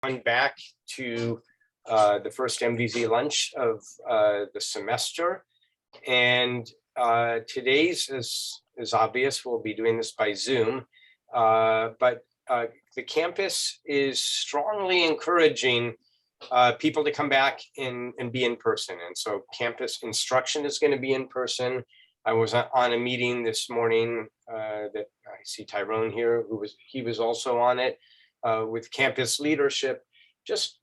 on back to the first MVZ lunch of the semester. And today's is obvious, we'll be doing this by Zoom, but the campus is strongly encouraging people to come back and be in person. And so campus instruction is going to be in person. I was on a meeting this morning that I see Tyrone here, he was also on it with campus leadership, just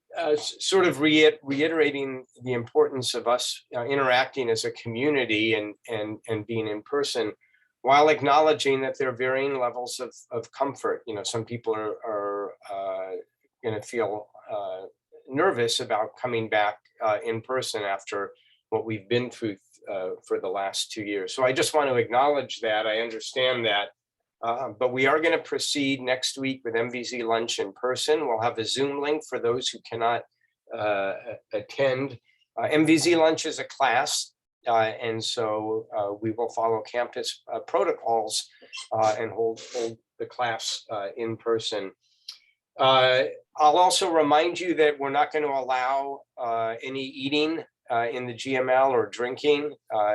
sort of reiterating the importance of us interacting as a community and being in person, while acknowledging that there are varying levels of comfort. You know, some people are going to feel nervous about coming back in person after what we've been through for the last 2 years. So I just want to acknowledge that. I understand that. But we are going to proceed next week with MVZ lunch in person. We'll have a Zoom link for those who cannot attend. MVZ lunch is a class, and so we will follow campus protocols and hold the class in person. I'll also remind you that we're not going to allow any eating in the GML or drinking,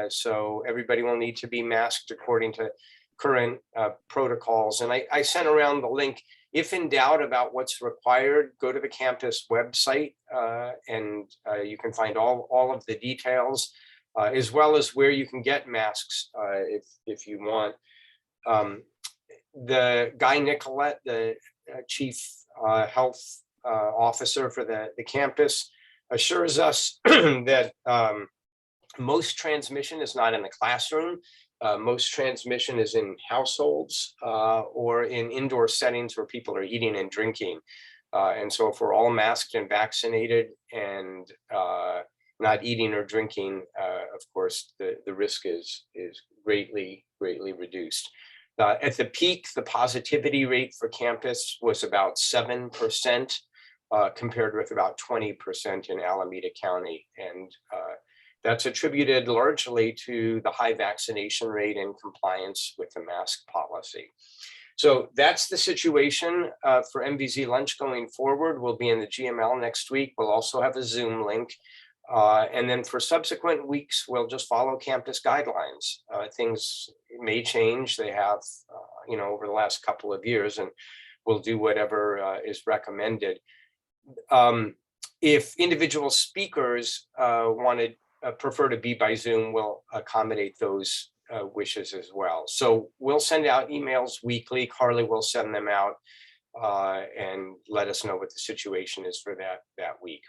so everybody will need to be masked according to current protocols. And I sent around the link. If in doubt about what's required, go to the campus website and you can find all of the details, as well as where you can get masks if you want. The Guy Nicolette, the chief health officer for the campus, assures us that most transmission is not in the classroom. Most transmission is in households or in indoor settings where people are eating and drinking. And so if we're all masked and vaccinated and not eating or drinking, of course, the risk is greatly reduced. At the peak, the positivity rate for campus was about 7%, compared with about 20% in Alameda County. And that's attributed largely to the high vaccination rate and compliance with the mask policy. So that's the situation for MVZ lunch going forward. We'll be in the GML next week. We'll also have a Zoom link. And then for subsequent weeks, we'll just follow campus guidelines. Things may change. They have, over the last couple of years, and we'll do whatever is recommended. If individual speakers prefer to be by Zoom, we'll accommodate those wishes as well. So we'll send out emails weekly. Carly will send them out and let us know what the situation is for that week.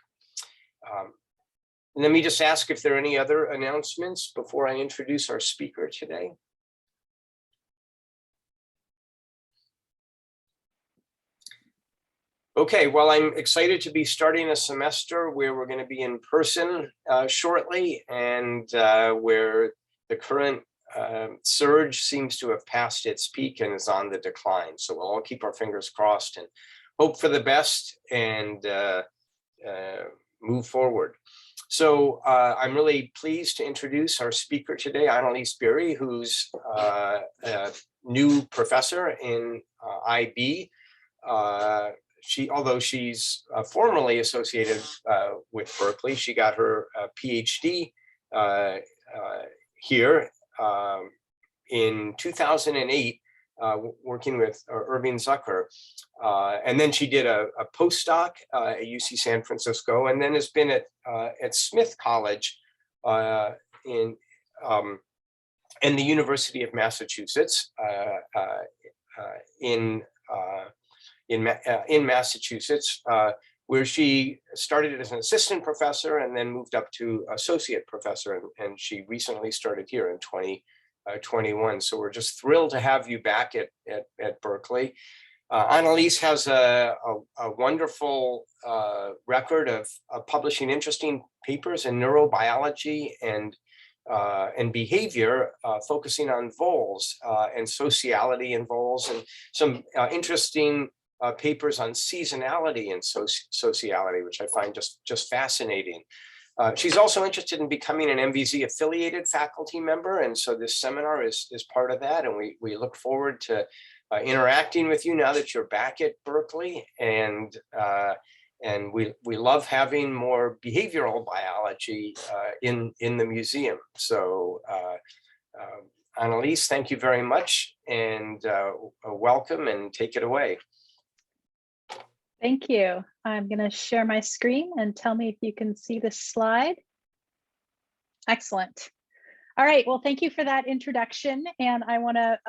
Let me just ask if there are any other announcements before I introduce our speaker today. Okay, well, I'm excited to be starting a semester where we're going to be in person shortly, and where the current surge seems to have passed its peak and is on the decline. So we'll all keep our fingers crossed and hope for the best and move forward. So I'm really pleased to introduce our speaker today, Annaliese Beery, who's a new professor in IB. Although she's formerly associated with Berkeley, she got her PhD here in 2008, working with Irving Zucker. And then she did a postdoc at UC San Francisco, and then has been at Smith College in the University of Massachusetts in Massachusetts, where she started as an assistant professor and then moved up to associate professor, and she recently started here in 2021. So we're just thrilled to have you back at Berkeley. Annaliese has a wonderful record of publishing interesting papers in neurobiology and behavior, focusing on voles and sociality in voles, and some interesting papers on seasonality and sociality, which I find just fascinating. She's also interested in becoming an MVZ affiliated faculty member, and so this seminar is part of that, and we look forward to interacting with you now that you're back at Berkeley, and And we love having more behavioral biology in the museum. So Annaliese, thank you very much, and welcome, and take it away. Thank you. I'm going to share my screen and tell me if you can see this slide. Excellent. All right, well, thank you for that introduction. And I want to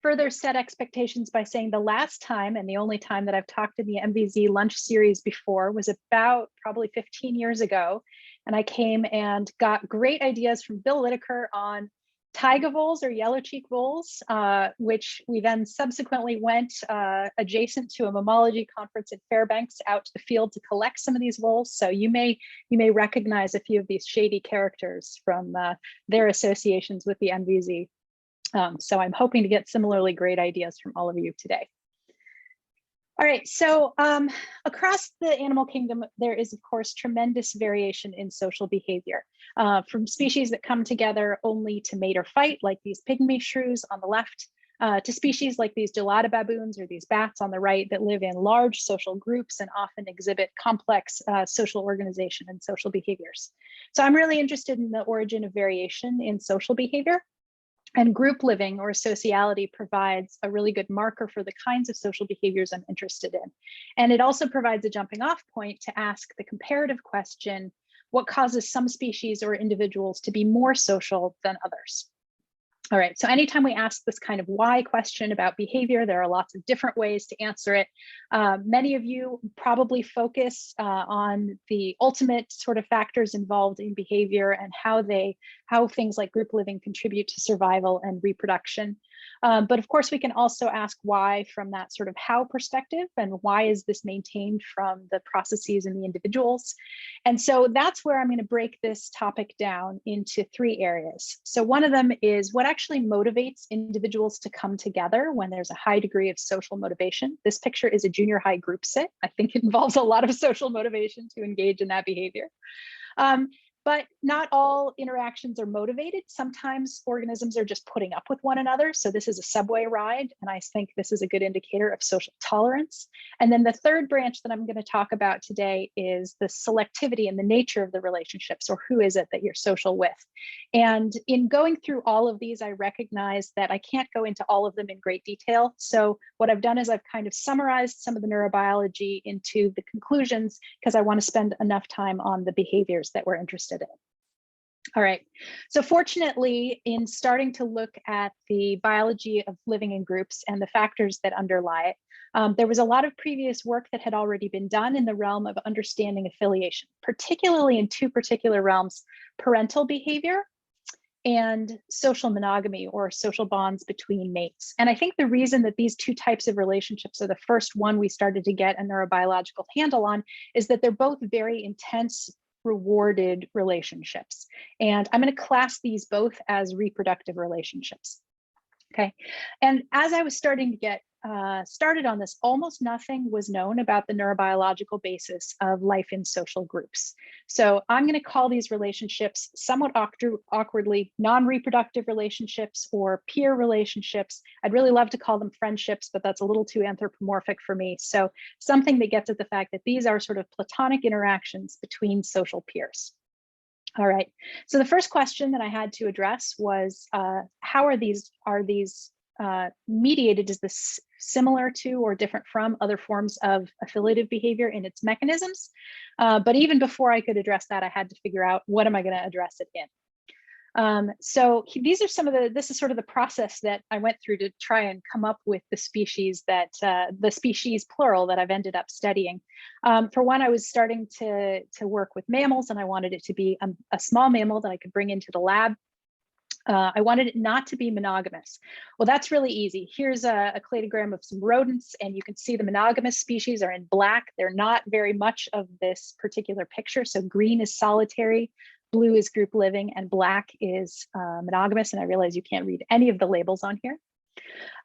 further set expectations by saying the last time, and the only time that I've talked in the MVZ lunch series before, was about probably 15 years ago. And I came and got great ideas from Bill Whitaker on taiga voles, or yellow cheek voles, which we then subsequently went adjacent to a mammalogy conference in Fairbanks out to the field to collect some of these voles. So you may recognize a few of these shady characters from their associations with the MVZ. So I'm hoping to get similarly great ideas from all of you today. All right, so across the animal kingdom, there is, of course, tremendous variation in social behavior, from species that come together only to mate or fight, like these pygmy shrews on the left, to species like these gelada baboons or these bats on the right that live in large social groups and often exhibit complex social organization and social behaviors. So I'm really interested in the origin of variation in social behavior. And group living, or sociality, provides a really good marker for the kinds of social behaviors I'm interested in. And it also provides a jumping off point to ask the comparative question, what causes some species or individuals to be more social than others? All right, so anytime we ask this kind of why question about behavior, there are lots of different ways to answer it. Many of you probably focus on the ultimate sort of factors involved in behavior and how things like group living contribute to survival and reproduction. But of course, we can also ask why from that sort of how perspective, and why is this maintained from the processes and the individuals? And so that's where I'm going to break this topic down into three areas. So one of them is what actually motivates individuals to come together when there's a high degree of social motivation. This picture is a junior high group sit. I think it involves a lot of social motivation to engage in that behavior. But not all interactions are motivated. Sometimes organisms are just putting up with one another. So this is a subway ride, and I think this is a good indicator of social tolerance. And then the third branch that I'm going to talk about today is the selectivity and the nature of the relationships, or who is it that you're social with. And in going through all of these, I recognize that I can't go into all of them in great detail. So what I've done is I've kind of summarized some of the neurobiology into the conclusions, because I want to spend enough time on the behaviors that we're interested in. All right, so fortunately, in starting to look at the biology of living in groups and the factors that underlie it, there was a lot of previous work that had already been done in the realm of understanding affiliation, particularly in two particular realms: parental behavior and social monogamy, or social bonds between mates. And I think the reason that these two types of relationships are the first one we started to get a neurobiological handle on is that they're both very intense, rewarded relationships. And I'm going to class these both as reproductive relationships. Okay. And as I was starting to get started on this, almost nothing was known about the neurobiological basis of life in social groups. So I'm going to call these relationships somewhat awkwardly non-reproductive relationships or peer relationships. I'd really love to call them friendships, but that's a little too anthropomorphic for me. So something that gets at the fact that these are sort of platonic interactions between social peers. All right, so the first question that I had to address was how are these mediated? Is this similar to or different from other forms of affiliative behavior in its mechanisms? But even before I could address that, I had to figure out what am I going to address it in. So these are some of this is sort of the process that I went through to try and come up with the species that, the species plural that I've ended up studying. For one, I was starting to work with mammals, and I wanted it to be a small mammal that I could bring into the lab. I wanted it not to be monogamous. Well, that's really easy. Here's a cladogram of some rodents, and you can see the monogamous species are in black. They're not very much of this particular picture. So green is solitary, blue is group living, and black is monogamous. And I realize you can't read any of the labels on here.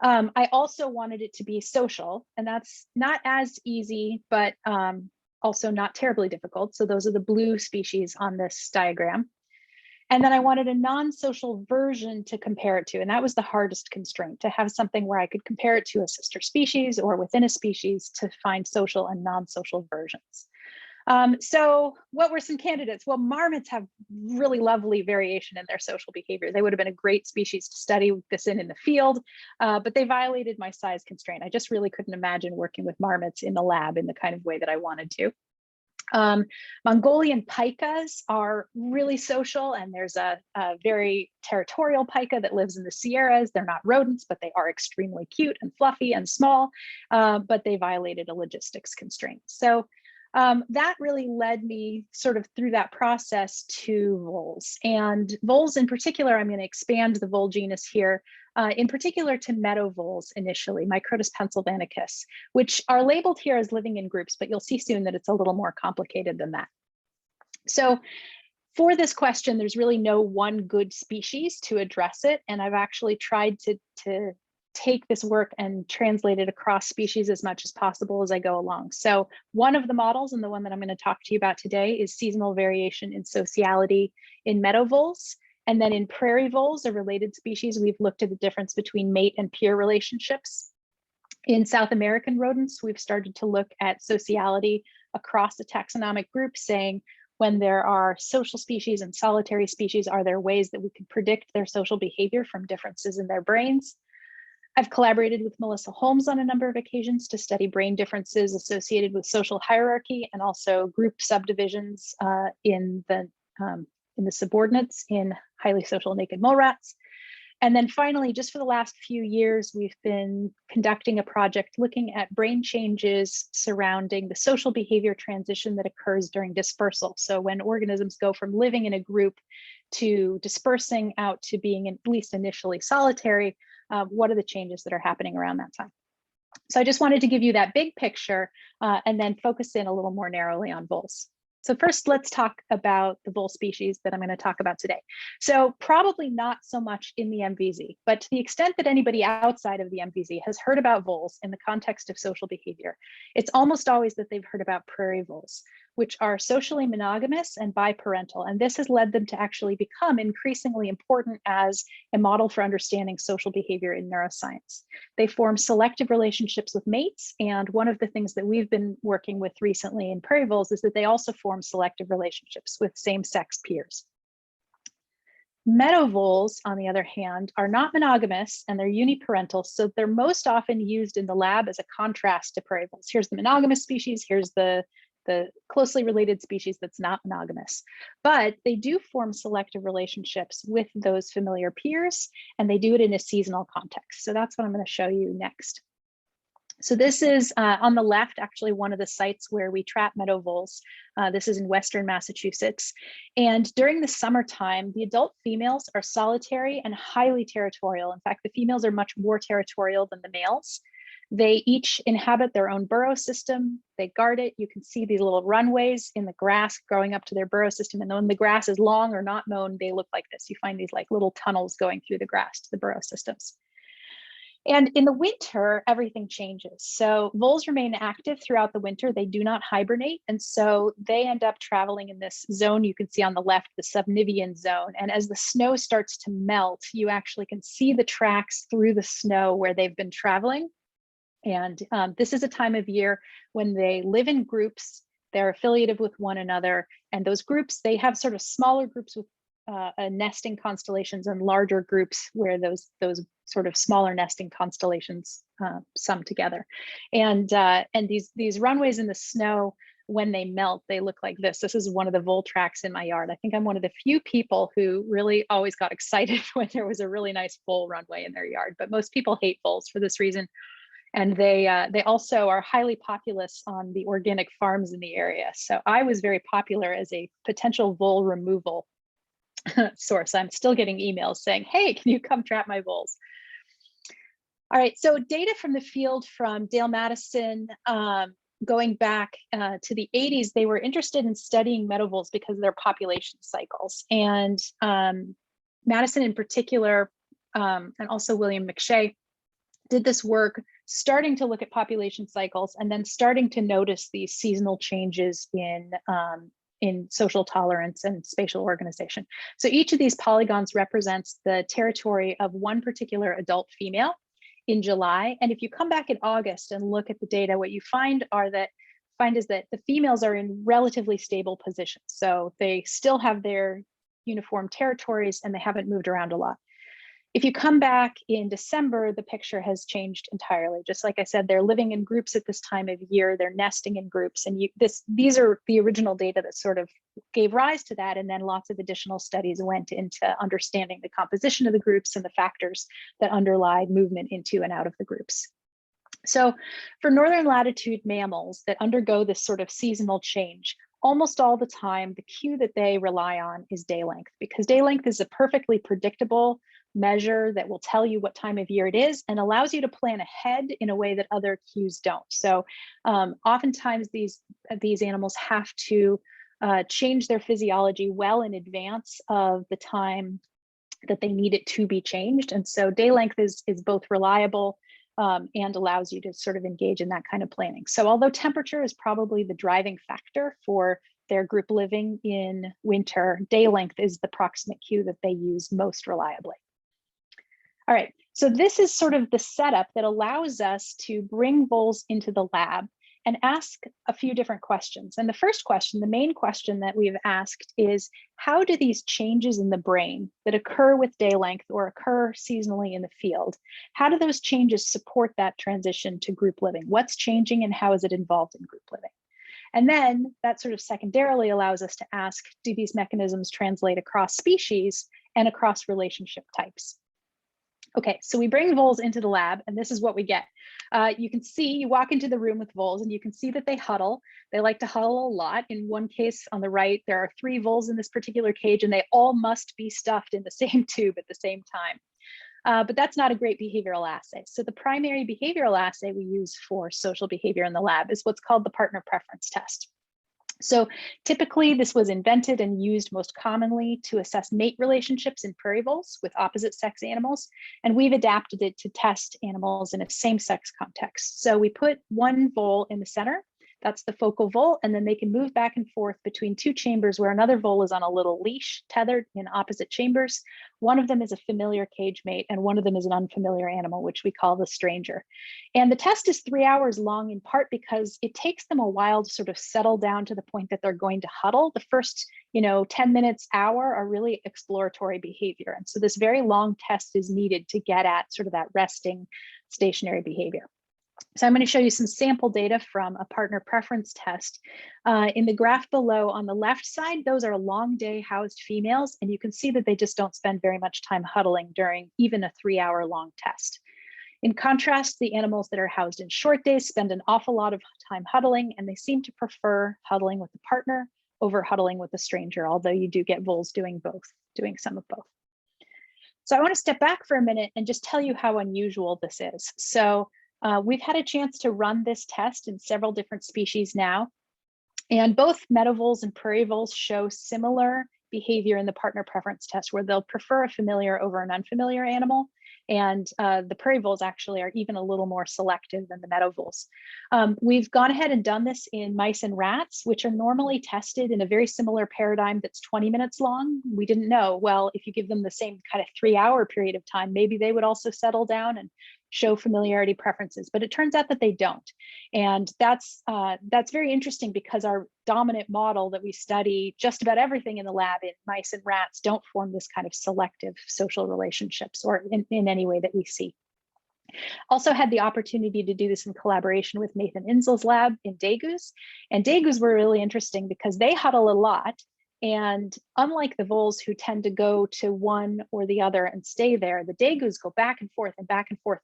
I also wanted it to be social, and that's not as easy, but also not terribly difficult. So those are the blue species on this diagram. And then I wanted a non-social version to compare it to. And that was the hardest constraint, to have something where I could compare it to a sister species or within a species to find social and non-social versions. So what were some candidates? Well, marmots have really lovely variation in their social behavior. They would have been a great species to study this in the field, but they violated my size constraint. I just really couldn't imagine working with marmots in the lab in the kind of way that I wanted to. Mongolian pikas are really social, and there's a very territorial pika that lives in the Sierras. They're not rodents, but they are extremely cute and fluffy and small, but they violated a logistics constraint. So that really led me sort of through that process to voles. And voles in particular, I'm going to expand the vole genus here, in particular to meadow voles initially, Microtus pennsylvanicus, which are labeled here as living in groups, but you'll see soon that it's a little more complicated than that. So for this question, there's really no one good species to address it. And I've actually tried to take this work and translate it across species as much as possible as I go along. So one of the models, and the one that I'm going to talk to you about today, is seasonal variation in sociality in meadow voles. And then in prairie voles, a related species, we've looked at the difference between mate and peer relationships. In South American rodents, we've started to look at sociality across the taxonomic group, saying when there are social species and solitary species, are there ways that we can predict their social behavior from differences in their brains? I've collaborated with Melissa Holmes on a number of occasions to study brain differences associated with social hierarchy and also group subdivisions in the subordinates in highly social naked mole rats. And then finally, just for the last few years, we've been conducting a project looking at brain changes surrounding the social behavior transition that occurs during dispersal. So when organisms go from living in a group to dispersing out to being at least initially solitary, what are the changes that are happening around that time? So I just wanted to give you that big picture and then focus in a little more narrowly on voles. So first, let's talk about the vole species that I'm going to talk about today. So probably not so much in the MVZ, but to the extent that anybody outside of the MVZ has heard about voles in the context of social behavior, it's almost always that they've heard about prairie voles, which are socially monogamous and biparental. And this has led them to actually become increasingly important as a model for understanding social behavior in neuroscience. They form selective relationships with mates. And one of the things that we've been working with recently in prairie voles is that they also form selective relationships with same-sex peers. Meadow voles, on the other hand, are not monogamous and they're uniparental, so they're most often used in the lab as a contrast to prairie voles. Here's the monogamous species, here's the closely related species that's not monogamous. But they do form selective relationships with those familiar peers, and they do it in a seasonal context. So that's what I'm going to show you next. So this is on the left, actually one of the sites where we trap meadow voles. This is in Western Massachusetts. And during the summertime, the adult females are solitary and highly territorial. In fact, the females are much more territorial than the males. They each inhabit their own burrow system. They guard it. You can see these little runways in the grass growing up to their burrow system. And when the grass is long or not mown, they look like this. You find these like little tunnels going through the grass to the burrow systems. And in the winter, everything changes. So voles remain active throughout the winter. They do not hibernate. And so they end up traveling in this zone you can see on the left, the subnivean zone. And as the snow starts to melt, you actually can see the tracks through the snow where they've been traveling. And this is a time of year when they live in groups, they're affiliated with one another. And those groups, they have sort of smaller groups with nesting constellations and larger groups where those sort of smaller nesting constellations sum together. And these runways in the snow, when they melt, they look like this. This is one of the vole tracks in my yard. I think I'm one of the few people who really always got excited when there was a really nice vole runway in their yard, but most people hate voles for this reason. And they also are highly populous on the organic farms in the area. So I was very popular as a potential vole removal source. I'm still getting emails saying, hey, can you come trap my voles? All right, so data from the field from Dale Madison, going back to the 80s, they were interested in studying meadow voles because of their population cycles. And Madison in particular, and also William McShay, did this work starting to look at population cycles and then starting to notice these seasonal changes in in social tolerance and spatial organization. So each of these polygons represents the territory of one particular adult female in July. And if you come back in August and look at the data, what you find is that the females are in relatively stable positions. So they still have their uniform territories and they haven't moved around a lot. If you come back in December, the picture has changed entirely. Just like I said, they're living in groups at this time of year, they're nesting in groups, and these are the original data that sort of gave rise to that, and then lots of additional studies went into understanding the composition of the groups and the factors that underlie movement into and out of the groups. So for northern latitude mammals that undergo this sort of seasonal change, almost all the time, the cue that they rely on is day length, because day length is a perfectly predictable measure that will tell you what time of year it is and allows you to plan ahead in a way that other cues don't. So oftentimes these animals have to change their physiology well in advance of the time that they need it to be changed. And so day length is both reliable and allows you to sort of engage in that kind of planning. So although temperature is probably the driving factor for their group living in winter, day length is the proximate cue that they use most reliably. All right, so this is sort of the setup that allows us to bring voles into the lab and ask a few different questions. And the first question, the main question that we've asked is, how do these changes in the brain that occur with day length or occur seasonally in the field, how do those changes support that transition to group living? What's changing and how is it involved in group living? And then that sort of secondarily allows us to ask, do these mechanisms translate across species and across relationship types? Okay, so we bring voles into the lab and this is what we get. You can see, you walk into the room with voles and you can see that they huddle. They like to huddle a lot. In one case on the right, there are 3 voles in this particular cage and they all must be stuffed in the same tube at the same time. But that's not a great behavioral assay. So the primary behavioral assay we use for social behavior in the lab is what's called the partner preference test. So typically this was invented and used most commonly to assess mate relationships in prairie voles with opposite sex animals. And we've adapted it to test animals in a same sex context. So we put one vole in the center, that's the focal vole, and then they can move back and forth between 2 chambers where another vole is on a little leash tethered in opposite chambers. One of them is a familiar cage mate and one of them is an unfamiliar animal, which we call the stranger. And the test is 3 hours long in part because it takes them a while to sort of settle down to the point that they're going to huddle. The first 10 minutes, hour are really exploratory behavior. And so this very long test is needed to get at sort of that resting stationary behavior. So I'm going to show you some sample data from a partner preference test. In the graph below on the left side, those are long day housed females, and you can see that they just don't spend very much time huddling during even a 3-hour long test. In contrast, the animals that are housed in short days spend an awful lot of time huddling, and they seem to prefer huddling with the partner over huddling with a stranger, although you do get voles doing both, doing some of both. So I want to step back for a minute and just tell you how unusual this is. So we've had a chance to run this test in several different species now, and both meadow voles and prairie voles show similar behavior in the partner preference test where they'll prefer a familiar over an unfamiliar animal. And the prairie voles actually are even a little more selective than the meadow voles. We've gone ahead and done this in mice and rats, which are normally tested in a very similar paradigm that's 20 minutes long. We didn't know, well, if you give them the same kind of 3-hour period of time, maybe they would also settle down and show familiarity preferences, but it turns out that they don't. And that's very interesting because our dominant model that we study just about everything in the lab in mice and rats don't form this kind of selective social relationships or in any way that we see. Also had the opportunity to do this in collaboration with Nathan Insel's lab in dagoos. And dagoos were really interesting because they huddle a lot. And unlike the voles who tend to go to one or the other and stay there, the dagoos go back and forth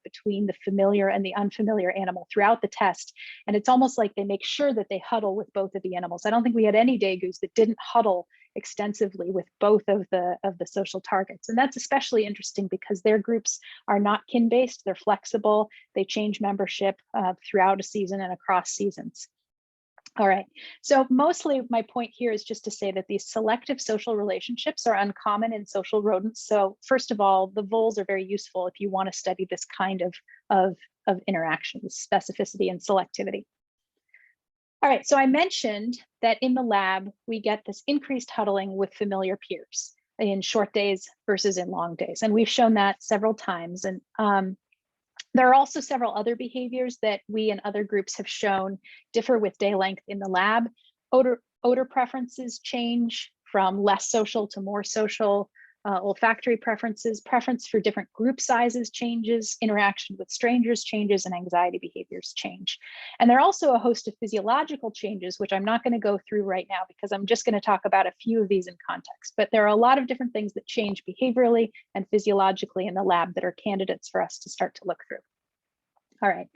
between the familiar and the unfamiliar animal throughout the test. And it's almost like they make sure that they huddle with both of the animals. I don't think we had any dagoos that didn't huddle extensively with both of the social targets. And that's especially interesting because their groups are not kin-based, they're flexible, they change membership throughout a season and across seasons. All right, so mostly my point here is just to say that these selective social relationships are uncommon in social rodents. So first of all, the voles are very useful if you want to study this kind of interactions, specificity and selectivity. All right, so I mentioned that in the lab, we get this increased huddling with familiar peers in short days versus in long days. And we've shown that several times. And there are also several other behaviors that we and other groups have shown differ with day length in the lab. Odor preferences change from less social to more social. Olfactory preferences, preference for different group sizes changes, interaction with strangers changes, and anxiety behaviors change. And there are also a host of physiological changes, which I'm not going to go through right now because I'm just going to talk about a few of these in context. But there are a lot of different things that change behaviorally and physiologically in the lab that are candidates for us to start to look through. All right,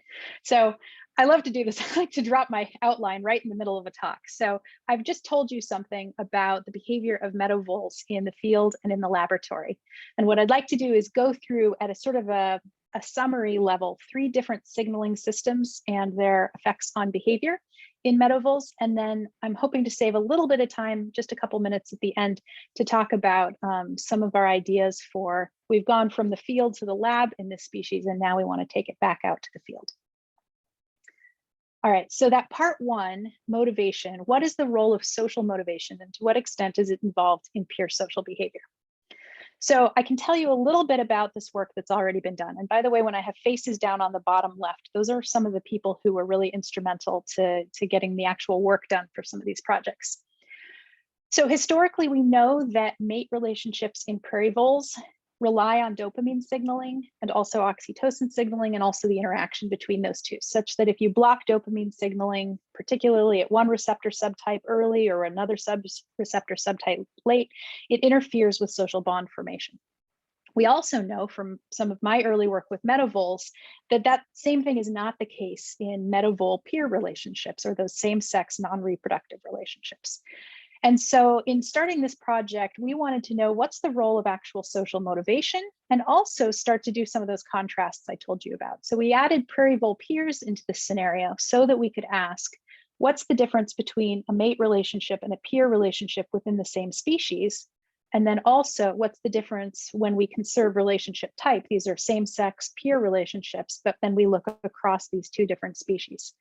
so I love to do this. I like to drop my outline right in the middle of a talk. So I've just told you something about the behavior of meadow voles in the field and in the laboratory. And what I'd like to do is go through at a sort of a summary level, 3 different signaling systems and their effects on behavior in meadow voles. And then I'm hoping to save a little bit of time, just a couple minutes at the end, to talk about some of our ideas for, we've gone from the field to the lab in this species, and now we want to take it back out to the field. All right, so that part 1, motivation, what is the role of social motivation and to what extent is it involved in peer social behavior? So I can tell you a little bit about this work that's already been done. And by the way, when I have faces down on the bottom left, those are some of the people who were really instrumental to getting the actual work done for some of these projects. So historically, we know that mate relationships in prairie voles rely on dopamine signaling and also oxytocin signaling, and also the interaction between those two, such that if you block dopamine signaling, particularly at one receptor subtype early or another receptor subtype late, it interferes with social bond formation. We also know from some of my early work with meadow voles that that same thing is not the case in meadow vole peer relationships or those same-sex non-reproductive relationships. And so in starting this project, we wanted to know what's the role of actual social motivation and also start to do some of those contrasts I told you about. So we added prairie vole peers into this scenario so that we could ask, what's the difference between a mate relationship and a peer relationship within the same species? And then also, what's the difference when we conserve relationship type? These are same-sex peer relationships, but then we look across these 2 different species.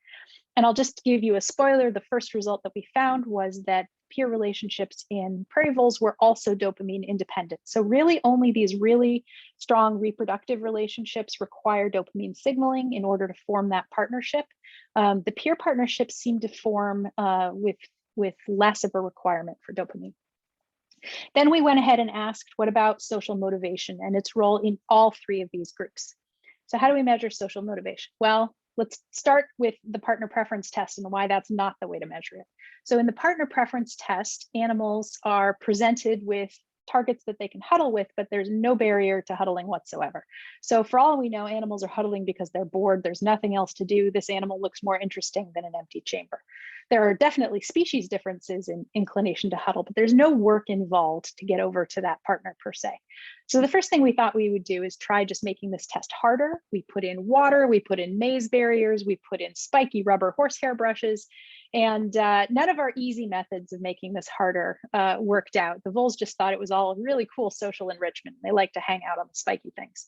And I'll just give you a spoiler. The first result that we found was that peer relationships in prairie voles were also dopamine independent. So really only these really strong reproductive relationships require dopamine signaling in order to form that partnership. The peer partnerships seem to form with less of a requirement for dopamine. Then we went ahead and asked, what about social motivation and its role in all 3 of these groups? So how do we measure social motivation? Well, let's start with the partner preference test and why that's not the way to measure it. So in the partner preference test, animals are presented with targets that they can huddle with, but there's no barrier to huddling whatsoever. So for all we know, animals are huddling because they're bored. There's nothing else to do. This animal looks more interesting than an empty chamber. There are definitely species differences in inclination to huddle, but there's no work involved to get over to that partner per se. So the first thing we thought we would do is try just making this test harder. We put in water, we put in maze barriers, we put in spiky rubber horsehair brushes, and none of our easy methods of making this harder worked out. The voles just thought it was all really cool social enrichment. They like to hang out on the spiky things.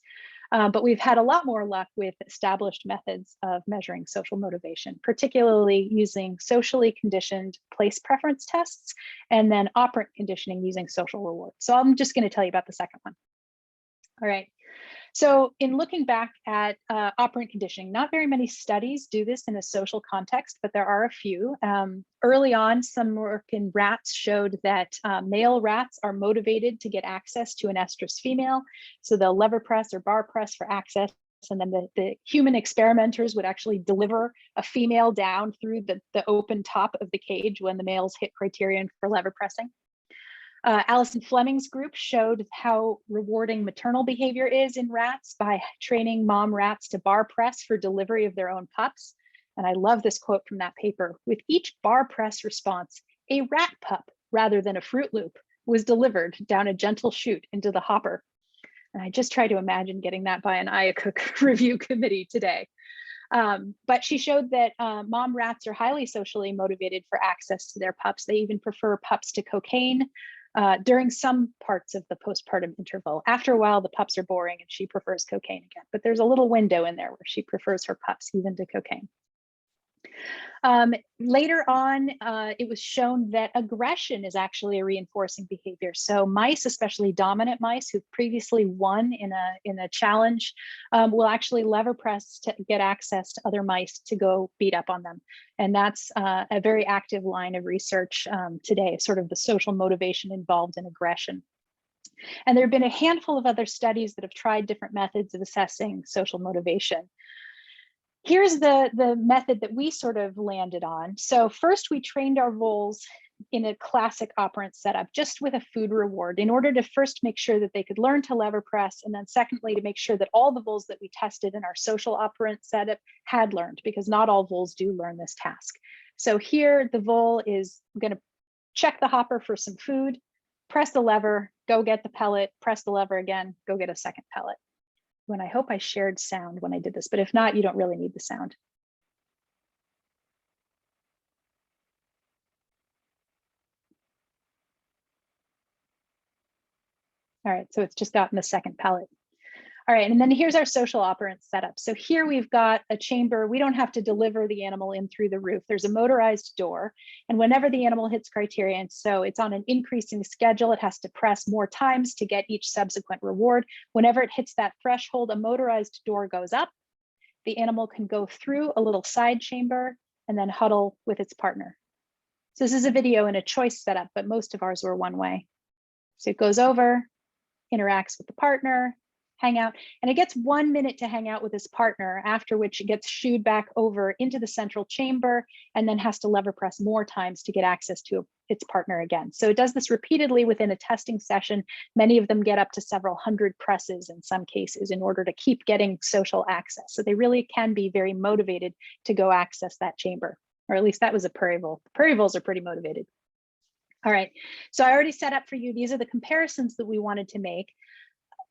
But we've had a lot more luck with established methods of measuring social motivation, particularly using socially conditioned place preference tests and then operant conditioning using social reward. So I'm just going to tell you about the second one. All right. So in looking back at operant conditioning, not very many studies do this in a social context, but there are a few. Early on, some work in rats showed that male rats are motivated to get access to an estrus female. So they'll lever press or bar press for access. And then the human experimenters would actually deliver a female down through the open top of the cage when the males hit criterion for lever pressing. Alison Fleming's group showed how rewarding maternal behavior is in rats by training mom rats to bar press for delivery of their own pups. And I love this quote from that paper. With each bar press response, a rat pup, rather than a Fruit Loop, was delivered down a gentle chute into the hopper. And I just try to imagine getting that by an IACUC review committee today. But she showed that mom rats are highly socially motivated for access to their pups. They even prefer pups to cocaine during some parts of the postpartum interval. After a while, the pups are boring and she prefers cocaine again. But there's a little window in there where she prefers her pups even to cocaine. Later on, it was shown that aggression is actually a reinforcing behavior. So mice, especially dominant mice who've previously won in a challenge, will actually lever press to get access to other mice to go beat up on them. And that's a very active line of research today, sort of the social motivation involved in aggression. And there have been a handful of other studies that have tried different methods of assessing social motivation. Here's the method that we sort of landed on. So first we trained our voles in a classic operant setup, just with a food reward, in order to first make sure that they could learn to lever press, and then secondly, to make sure that all the voles that we tested in our social operant setup had learned, because not all voles do learn this task. So here the vole is going to check the hopper for some food, press the lever, go get the pellet, press the lever again, go get a second pellet. When I hope I shared sound when I did this, but if not, you don't really need the sound. All right, so it's just gotten the second pellet. All right, and then here's our social operant setup. So here we've got a chamber. We don't have to deliver the animal in through the roof. There's a motorized door, and whenever the animal hits criterion, so it's on an increasing schedule, it has to press more times to get each subsequent reward. Whenever it hits that threshold, a motorized door goes up. The animal can go through a little side chamber and then huddle with its partner. So this is a video in a choice setup, but most of ours were one way. So it goes over, interacts with the partner, hang out, and it gets 1 minute to hang out with his partner, after which it gets shooed back over into the central chamber and then has to lever press more times to get access to its partner again. So it does this repeatedly within a testing session. Many of them get up to several hundred presses in some cases in order to keep getting social access. So they really can be very motivated to go access that chamber, or at least that was a prairie vole. Prairie voles are pretty motivated. All right, so I already set up for you, these are the comparisons that we wanted to make.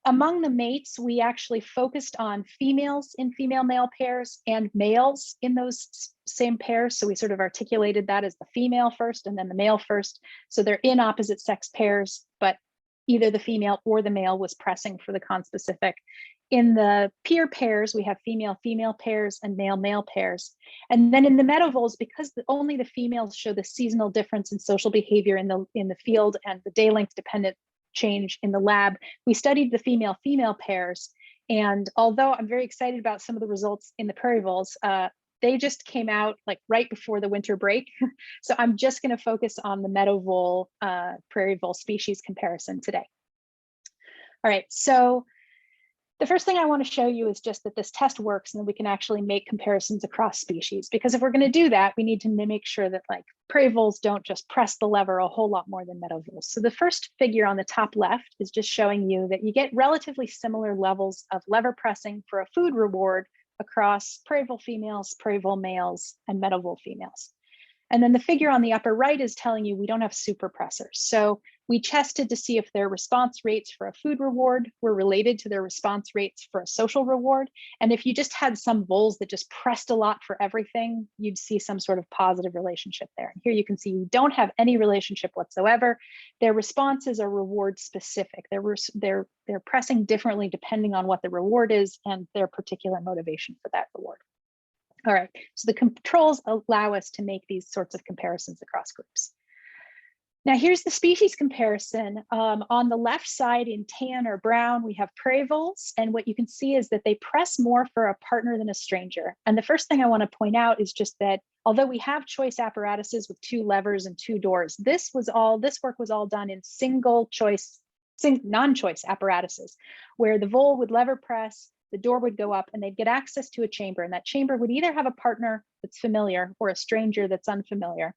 Among the mates, we actually focused on females in female-male pairs and males in those same pairs. So we sort of articulated that as the female first and then the male first. So they're in opposite sex pairs, but either the female or the male was pressing for the conspecific. In the peer pairs, we have female-female pairs and male-male pairs. And then in the meadow voles, because only the females show the seasonal difference in social behavior in the field and the day length dependent change in the lab, we studied the female-female pairs. And although I'm very excited about some of the results in the prairie voles, they just came out like right before the winter break. So I'm just going to focus on the meadow vole, prairie vole species comparison today. All right, so the first thing I want to show you is just that this test works and that we can actually make comparisons across species, because if we're going to do that, we need to make sure that like prairie voles don't just press the lever a whole lot more than meadow voles. So the first figure on the top left is just showing you that you get relatively similar levels of lever pressing for a food reward across prairie vole females, prairie vole males, and meadow vole females. And then the figure on the upper right is telling you we don't have super pressers. So we tested to see if their response rates for a food reward were related to their response rates for a social reward. And if you just had some voles that just pressed a lot for everything, you'd see some sort of positive relationship there. And here you can see you don't have any relationship whatsoever. Their responses are reward specific. They're pressing differently depending on what the reward is and their particular motivation for that reward. All right, so the controls allow us to make these sorts of comparisons across groups. Now here's the species comparison. On the left side in tan or brown, we have prairie voles. And what you can see is that they press more for a partner than a stranger. And the first thing I want to point out is just that although we have choice apparatuses with 2 levers and 2 doors, this work was all done in non-choice apparatuses, where the vole would lever press, the door would go up and they'd get access to a chamber, and that chamber would either have a partner that's familiar or a stranger that's unfamiliar.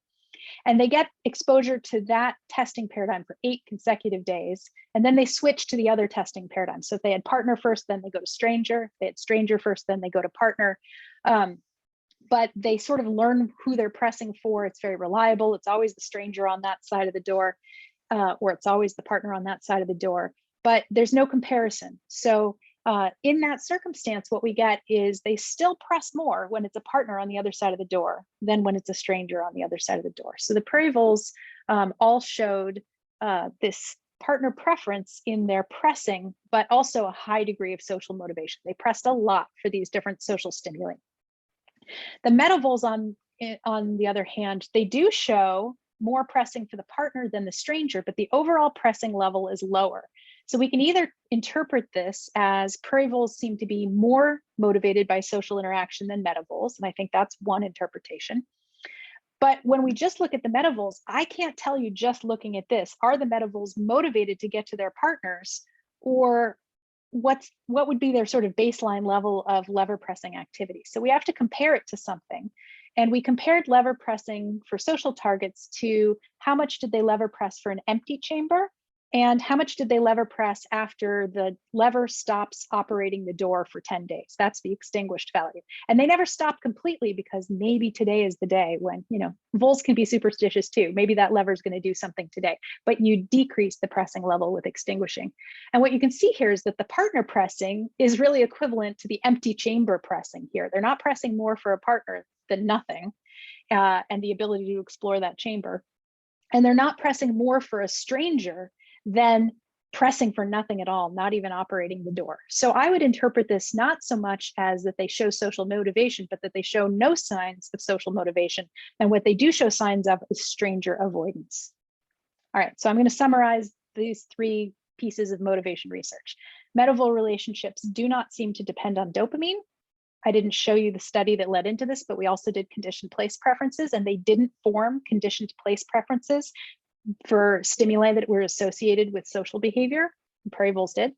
And they get exposure to that testing paradigm for 8 consecutive days. And then they switch to the other testing paradigm. So if they had partner first, then they go to stranger. If they had stranger first, then they go to partner. But they sort of learn who they're pressing for. It's very reliable. It's always the stranger on that side of the door, or it's always the partner on that side of the door. But there's no comparison. So in that circumstance, what we get is they still press more when it's a partner on the other side of the door than when it's a stranger on the other side of the door. So the prairie voles all showed this partner preference in their pressing, but also a high degree of social motivation. They pressed a lot for these different social stimuli. The meadow voles, on on the other hand, they do show more pressing for the partner than the stranger, but the overall pressing level is lower. So we can either interpret this as prairie voles seem to be more motivated by social interaction than meadow and I think that's one interpretation. But when we just look at the meadow I can't tell you just looking at this, are the meadow motivated to get to their partners, or what would be their sort of baseline level of lever pressing activity? So we have to compare it to something. And we compared lever pressing for social targets to how much did they lever press for an empty chamber and how much did they lever press after the lever stops operating the door for 10 days. That's the extinguished value. And they never stop completely because maybe today is the day when, voles can be superstitious too. Maybe that lever is going to do something today, but you decrease the pressing level with extinguishing. And what you can see here is that the partner pressing is really equivalent to the empty chamber pressing here. They're not pressing more for a partner than nothing and the ability to explore that chamber. And they're not pressing more for a stranger than pressing for nothing at all, not even operating the door. So I would interpret this not so much as that they show social motivation, but that they show no signs of social motivation. And what they do show signs of is stranger avoidance. All right, so I'm going to summarize these three pieces of motivation research. Meadow-vole relationships do not seem to depend on dopamine. I didn't show you the study that led into this, but we also did conditioned place preferences, and they didn't form conditioned place preferences for stimuli that were associated with social behavior. Prairie voles did.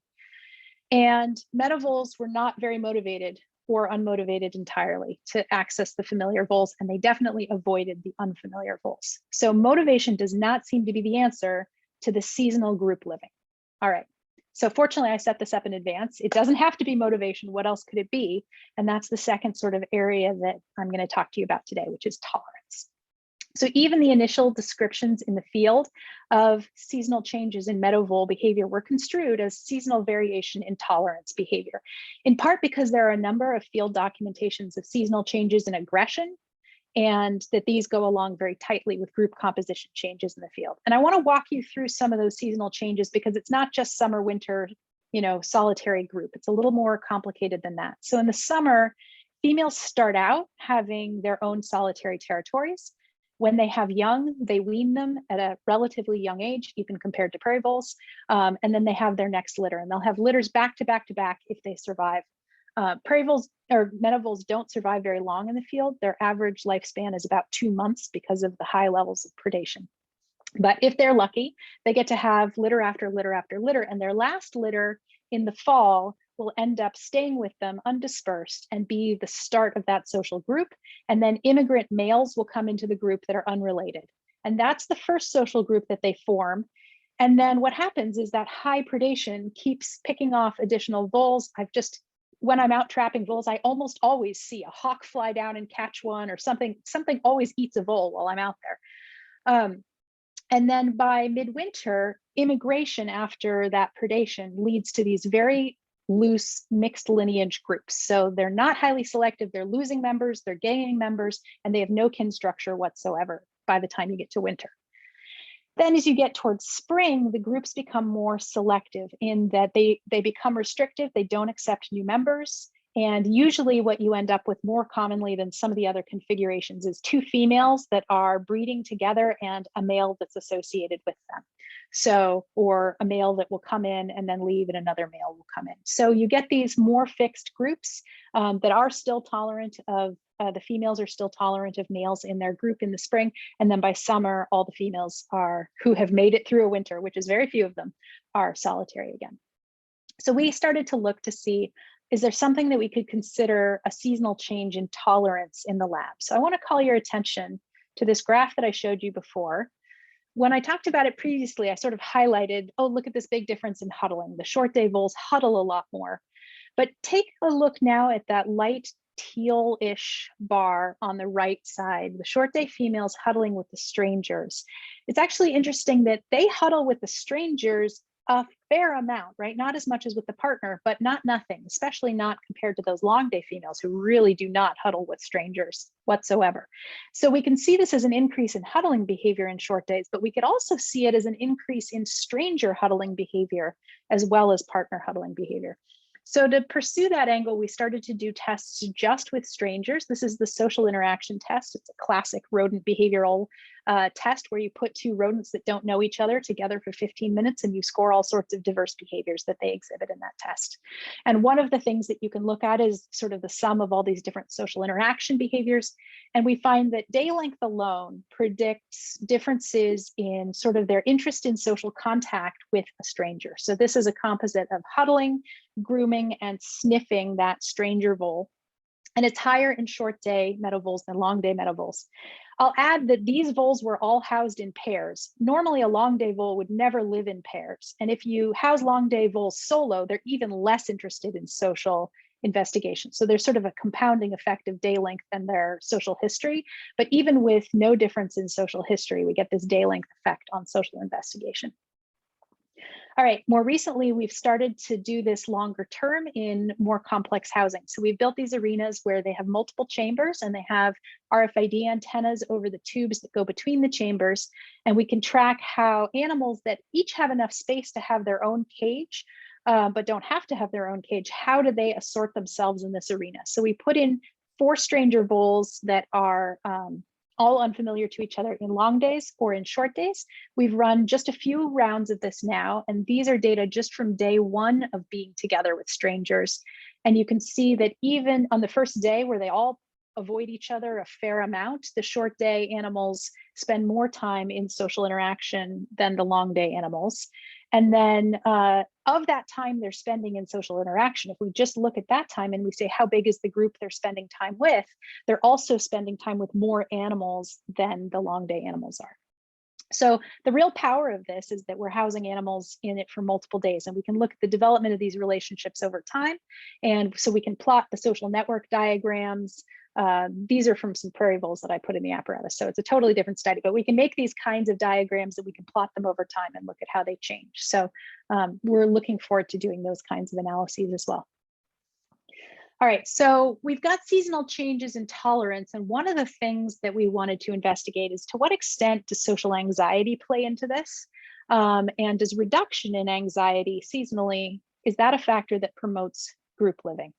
And meadow voles were not very motivated or unmotivated entirely to access the familiar voles, and they definitely avoided the unfamiliar voles. So motivation does not seem to be the answer to the seasonal group living. All right. So fortunately, I set this up in advance. It doesn't have to be motivation. What else could it be? And that's the second sort of area that I'm going to talk to you about today, which is tolerance. So even the initial descriptions in the field of seasonal changes in meadow vole behavior were construed as seasonal variation in tolerance behavior, in part because there are a number of field documentations of seasonal changes in aggression, and that these go along very tightly with group composition changes in the field. And I want to walk you through some of those seasonal changes because it's not just summer, winter, solitary group. It's a little more complicated than that. So in the summer, females start out having their own solitary territories. When they have young, they wean them at a relatively young age, even compared to prairie voles, and then they have their next litter, and they'll have litters back to back to back if they survive. Prairie voles or meadow voles don't survive very long in the field. Their average lifespan is about 2 months because of the high levels of predation. But if they're lucky, they get to have litter after litter after litter, and their last litter in the fall will end up staying with them undispersed and be the start of that social group. And then immigrant males will come into the group that are unrelated. And that's the first social group that they form. And then what happens is that high predation keeps picking off additional voles. When I'm out trapping voles, I almost always see a hawk fly down and catch one, or something always eats a vole while I'm out there. And then by midwinter, immigration after that predation leads to these very loose mixed lineage groups. So they're not highly selective, they're losing members, they're gaining members, and they have no kin structure whatsoever by the time you get to winter. Then as you get towards spring, the groups become more selective in that they become restrictive, they don't accept new members. And usually what you end up with more commonly than some of the other configurations is 2 females that are breeding together and a male that's associated with them. So, or a male that will come in and then leave and another male will come in. So you get these more fixed groups that are still tolerant of, the females are still tolerant of males in their group in the spring. And then by summer, all the females who have made it through a winter, which is very few of them, are solitary again. So we started to look to see, is there something that we could consider a seasonal change in tolerance in the lab? So I want to call your attention to this graph that I showed you before. When I talked about it previously, I sort of highlighted, oh, look at this big difference in huddling. The short day voles huddle a lot more. But take a look now at that light teal-ish bar on the right side, the short day females huddling with the strangers. It's actually interesting that they huddle with the strangers a fair amount, right? Not as much as with the partner, but not nothing, especially not compared to those long day females who really do not huddle with strangers whatsoever. So we can see this as an increase in huddling behavior in short days, but we could also see it as an increase in stranger huddling behavior as well as partner huddling behavior. So to pursue that angle, we started to do tests just with strangers. This is the social interaction test. It's a classic rodent behavioral test where you put two rodents that don't know each other together for 15 minutes and you score all sorts of diverse behaviors that they exhibit in that test. And one of the things that you can look at is sort of the sum of all these different social interaction behaviors. And we find that day length alone predicts differences in sort of their interest in social contact with a stranger. So this is a composite of huddling, grooming, and sniffing that stranger vole. And it's higher in short day meadow-voles than long day meadow-voles. I'll add that these voles were all housed in pairs. Normally, a long day vole would never live in pairs. And if you house long day voles solo, they're even less interested in social investigation. So there's sort of a compounding effect of day length and their social history. But even with no difference in social history, we get this day length effect on social investigation. All right, more recently, we've started to do this longer term in more complex housing. So we've built these arenas where they have multiple chambers and they have RFID antennas over the tubes that go between the chambers. And we can track how animals that each have enough space to have their own cage, but don't have to have their own cage, how do they assort themselves in this arena? So we put in 4 stranger voles that are all unfamiliar to each other in long days or in short days. We've run just a few rounds of this now, and these are data just from day 1 of being together with strangers. And you can see that even on the first day where they all avoid each other a fair amount, the short day animals spend more time in social interaction than the long day animals. And then of that time they're spending in social interaction, if we just look at that time and we say, how big is the group they're spending time with, they're also spending time with more animals than the long day animals are. So the real power of this is that we're housing animals in it for multiple days, and we can look at the development of these relationships over time. And so we can plot the social network diagrams. These are from some prairie voles that I put in the apparatus. So it's a totally different study, but we can make these kinds of diagrams and we can plot them over time and look at how they change. So we're looking forward to doing those kinds of analyses as well. All right, so we've got seasonal changes in tolerance, and one of the things that we wanted to investigate is to what extent does social anxiety play into this? And does reduction in anxiety seasonally, is that a factor that promotes group living?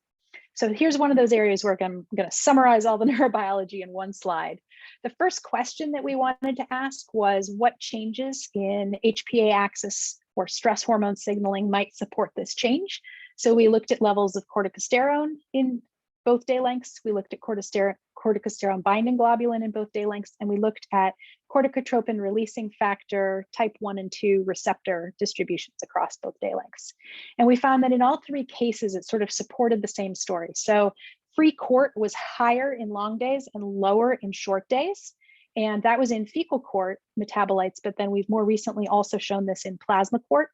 So here's one of those areas where I'm going to summarize all the neurobiology in one slide. The first question that we wanted to ask was what changes in HPA axis or stress hormone signaling might support this change. So we looked at levels of corticosterone in both day lengths. We looked at corticosterone binding globulin in both day lengths, and we looked at corticotropin releasing factor type 1 and 2 receptor distributions across both day lengths. And we found that in all 3 cases, it sort of supported the same story. So free cort was higher in long days and lower in short days. And that was in fecal cort metabolites, but then we've more recently also shown this in plasma cort,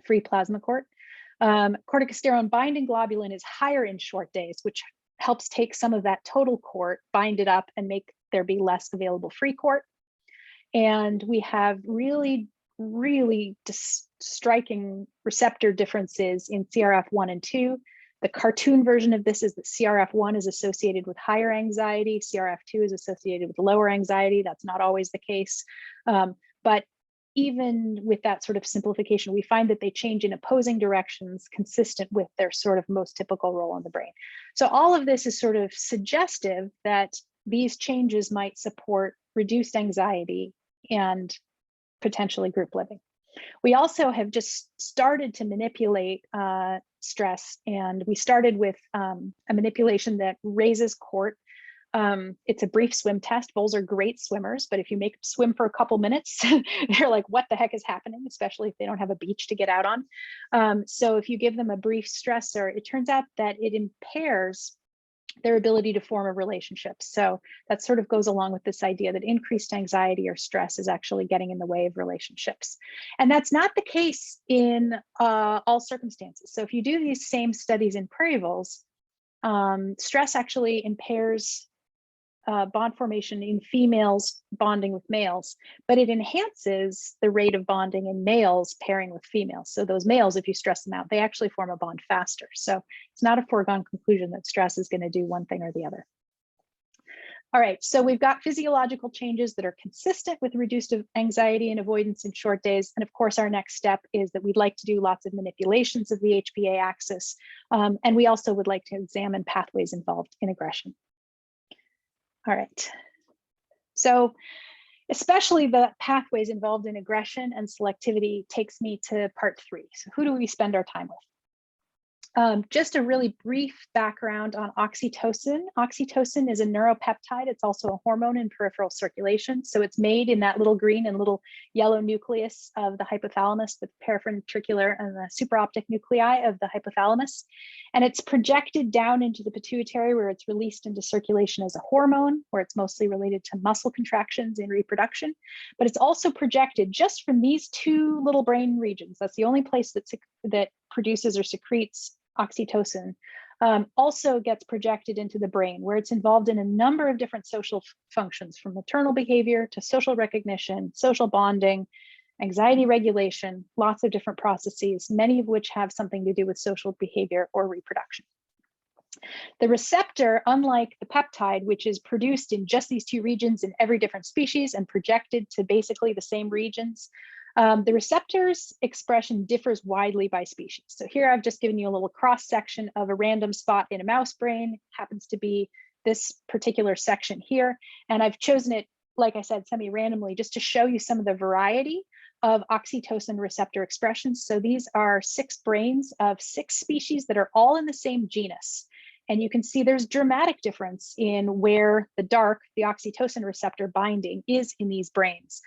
free plasma cort. Corticosterone binding globulin is higher in short days, which helps take some of that total cort, bind it up, and make there be less available free cort. And we have really striking receptor differences in CRF1 and 2. The cartoon version of this is that CRF1 is associated with higher anxiety, CRF2 is associated with lower anxiety. That's not always the case. But even with that sort of simplification, we find that they change in opposing directions consistent with their sort of most typical role in the brain. So all of this is sort of suggestive that these changes might support reduced anxiety and potentially group living. We also have just started to manipulate stress, and we started with a manipulation that raises cort. It's a brief swim test. Voles are great swimmers, but if you make them swim for a couple minutes, they're like, what the heck is happening, especially if they don't have a beach to get out on. So if you give them a brief stressor, it turns out that it impairs their ability to form a relationship. So that sort of goes along with this idea that increased anxiety or stress is actually getting in the way of relationships. And that's not the case in all circumstances. So if you do these same studies in prairie voles, stress actually impairs bond formation in females bonding with males, but it enhances the rate of bonding in males pairing with females. So those males, if you stress them out, they actually form a bond faster. So it's not a foregone conclusion that stress is going to do one thing or the other. All right, so we've got physiological changes that are consistent with reduced anxiety and avoidance in short days. And of course, our next step is that we'd like to do lots of manipulations of the HPA axis. And we also would like to examine pathways involved in aggression. All right, so especially the pathways involved in aggression and selectivity takes me to part 3. So who do we spend our time with? Just a really brief background on oxytocin. Oxytocin is a neuropeptide. It's also a hormone in peripheral circulation. So it's made in that little green and little yellow nucleus of the hypothalamus, the paraventricular and the supraoptic nuclei of the hypothalamus. And it's projected down into the pituitary where it's released into circulation as a hormone, where it's mostly related to muscle contractions in reproduction. But it's also projected just from these 2 little brain regions. That's the only place that produces or secretes oxytocin, also gets projected into the brain, where it's involved in a number of different social functions, from maternal behavior to social recognition, social bonding, anxiety regulation, lots of different processes, many of which have something to do with social behavior or reproduction. The receptor, unlike the peptide, which is produced in just these 2 regions in every different species and projected to basically the same regions, the receptor's expression differs widely by species. So here I've just given you a little cross section of a random spot in a mouse brain, happens to be this particular section here. And I've chosen it, like I said, semi-randomly, just to show you some of the variety of oxytocin receptor expressions. So these are 6 brains of 6 species that are all in the same genus. And you can see there's dramatic difference in where the oxytocin receptor binding is in these brains.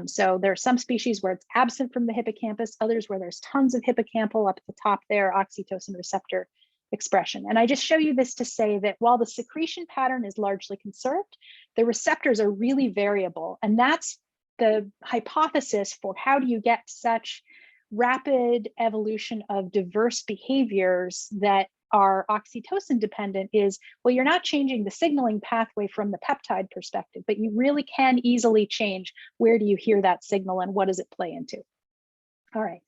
So there are some species where it's absent from the hippocampus, others where there's tons of hippocampal up at the top there, oxytocin receptor expression. And I just show you this to say that while the secretion pattern is largely conserved, the receptors are really variable. And that's the hypothesis for how do you get such rapid evolution of diverse behaviors that are oxytocin dependent is, well, you're not changing the signaling pathway from the peptide perspective, but you really can easily change where do you hear that signal and what does it play into. All right,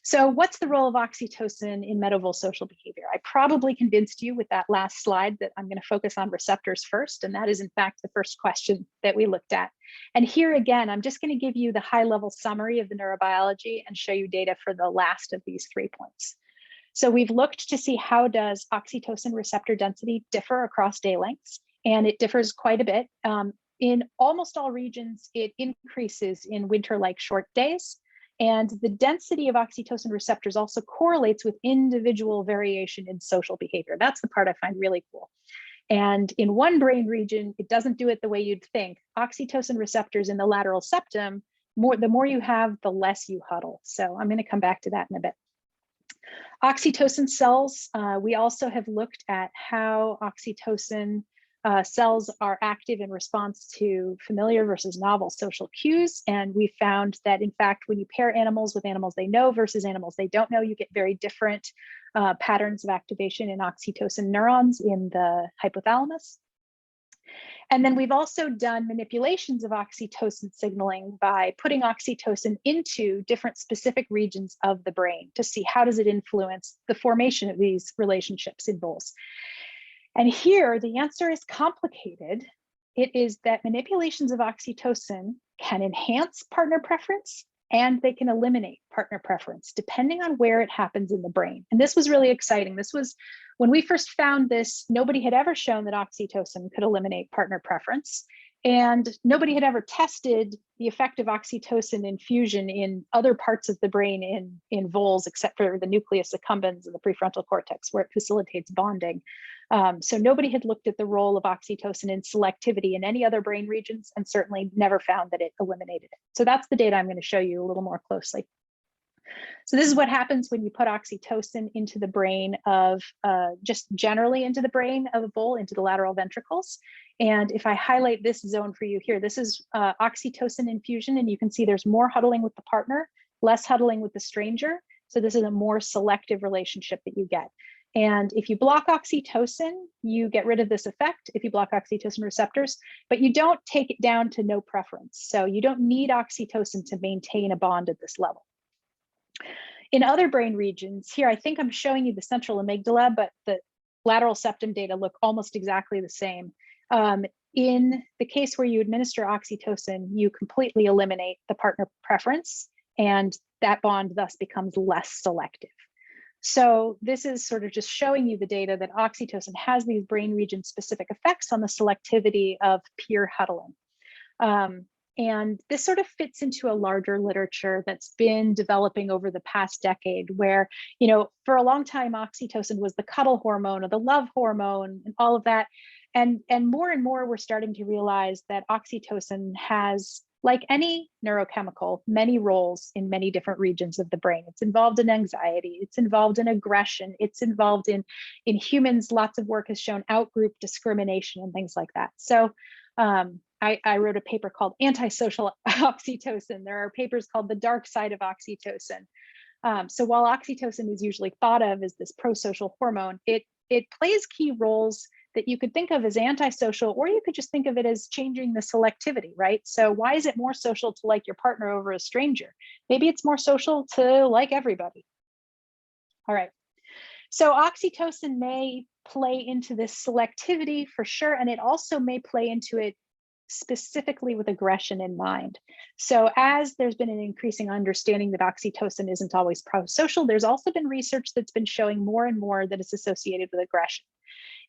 so what's the role of oxytocin in metabolic social behavior? I probably convinced you with that last slide that I'm going to focus on receptors first, and that is in fact the first question that we looked at. And here again, I'm just going to give you the high-level summary of the neurobiology and show you data for the last of these 3 points. So we've looked to see how does oxytocin receptor density differ across day lengths, and it differs quite a bit. In almost all regions, it increases in winter-like short days, and the density of oxytocin receptors also correlates with individual variation in social behavior. That's the part I find really cool. And in one brain region, it doesn't do it the way you'd think. Oxytocin receptors in the lateral septum, the more you have, the less you huddle. So I'm going to come back to that in a bit. Oxytocin cells, we also have looked at how oxytocin cells are active in response to familiar versus novel social cues. And we found that, in fact, when you pair animals with animals they know versus animals they don't know, you get very different patterns of activation in oxytocin neurons in the hypothalamus. And then we've also done manipulations of oxytocin signaling by putting oxytocin into different specific regions of the brain to see how does it influence the formation of these relationships in bulls. And here the answer is complicated. It is that manipulations of oxytocin can enhance partner preference and they can eliminate partner preference depending on where it happens in the brain. And this was really exciting. This was when we first found this, nobody had ever shown that oxytocin could eliminate partner preference. And nobody had ever tested the effect of oxytocin infusion in other parts of the brain in voles, except for the nucleus accumbens and the prefrontal cortex, where it facilitates bonding. So nobody had looked at the role of oxytocin in selectivity in any other brain regions, and certainly never found that it eliminated it. So that's the data I'm going to show you a little more closely. So this is what happens when you put oxytocin into the brain of, just generally into the brain of a bull, into the lateral ventricles. And if I highlight this zone for you here, this is oxytocin infusion, and you can see there's more huddling with the partner, less huddling with the stranger. So this is a more selective relationship that you get. And if you block oxytocin, you get rid of this effect if you block oxytocin receptors, but you don't take it down to no preference. So you don't need oxytocin to maintain a bond at this level. In other brain regions, here I think I'm showing you the central amygdala, but the lateral septum data look almost exactly the same. in the case where you administer oxytocin, you completely eliminate the partner preference, and that bond thus becomes less selective. So this is sort of just showing you the data that oxytocin has these brain region specific effects on the selectivity of peer huddling. And this sort of fits into a larger literature that's been developing over the past decade where, you know, for a long time, oxytocin was the cuddle hormone or the love hormone and all of that. And more we're starting to realize that oxytocin has, like any neurochemical, many roles in many different regions of the brain. It's involved in anxiety, it's involved in aggression, it's involved in humans, lots of work has shown outgroup discrimination and things like that. So I wrote a paper called Antisocial Oxytocin. There are papers called The Dark Side of Oxytocin. So while oxytocin is usually thought of as this pro-social hormone, it plays key roles that you could think of as antisocial, or you could just think of it as changing the selectivity, right? So why is it more social to like your partner over a stranger? Maybe it's more social to like everybody. All right. So oxytocin may play into this selectivity for sure, and it also may play into it specifically with aggression in mind. So as there's been an increasing understanding that oxytocin isn't always pro-social, there's also been research that's been showing more and more that it's associated with aggression.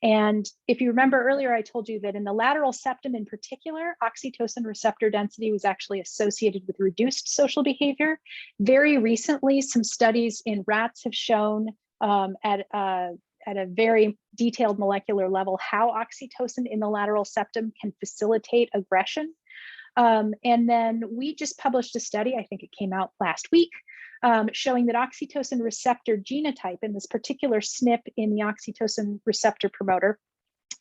And if you remember earlier, I told you that in the lateral septum in particular, oxytocin receptor density was actually associated with reduced social behavior. Very recently, some studies in rats have shown at a very detailed molecular level how oxytocin in the lateral septum can facilitate aggression. And then we just published a study, I think it came out last week, showing that oxytocin receptor genotype in this particular SNP in the oxytocin receptor promoter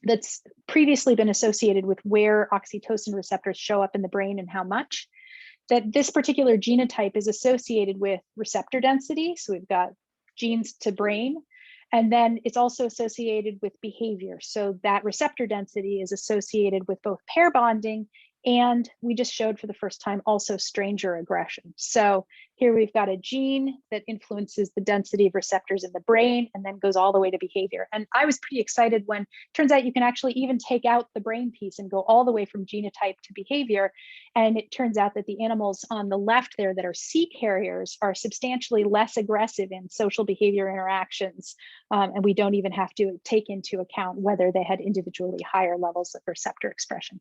that's previously been associated with where oxytocin receptors show up in the brain and how much, that this particular genotype is associated with receptor density. So we've got genes to brain, and then it's also associated with behavior. So that receptor density is associated with both pair bonding, and we just showed for the first time also stranger aggression. So here we've got a gene that influences the density of receptors in the brain and then goes all the way to behavior. And I was pretty excited when it turns out you can actually even take out the brain piece and go all the way from genotype to behavior. And it turns out that the animals on the left there that are C carriers are substantially less aggressive in social behavior interactions. And we don't even have to take into account whether they had individually higher levels of receptor expression.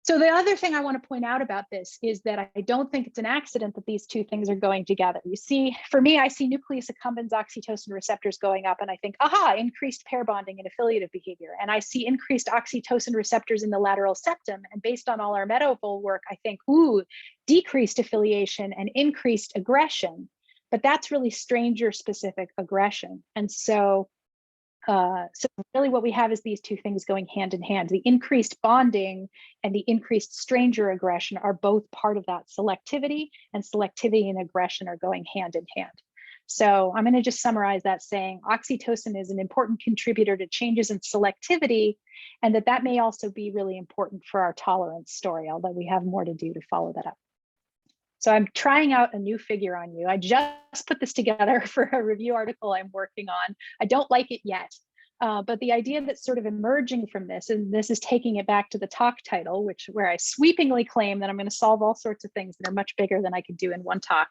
So the other thing I want to point out about this is that I don't think it's an accident that these two things are going together. You see, for me, I see nucleus accumbens oxytocin receptors going up and I think, aha, increased pair bonding and affiliative behavior. And I see increased oxytocin receptors in the lateral septum. And based on all our Meadow-Vole work, I think, ooh, decreased affiliation and increased aggression. But that's really stranger specific aggression. And so really what we have is these two things going hand in hand. The increased bonding and the increased stranger aggression are both part of that selectivity, and selectivity and aggression are going hand in hand. So I'm going to just summarize that saying oxytocin is an important contributor to changes in selectivity, and that may also be really important for our tolerance story, although we have more to do to follow that up. So I'm trying out a new figure on you. I just put this together for a review article I'm working on. I don't like it yet, but the idea that's sort of emerging from this, and this is taking it back to the talk title, where I sweepingly claim that I'm going to solve all sorts of things that are much bigger than I could do in one talk.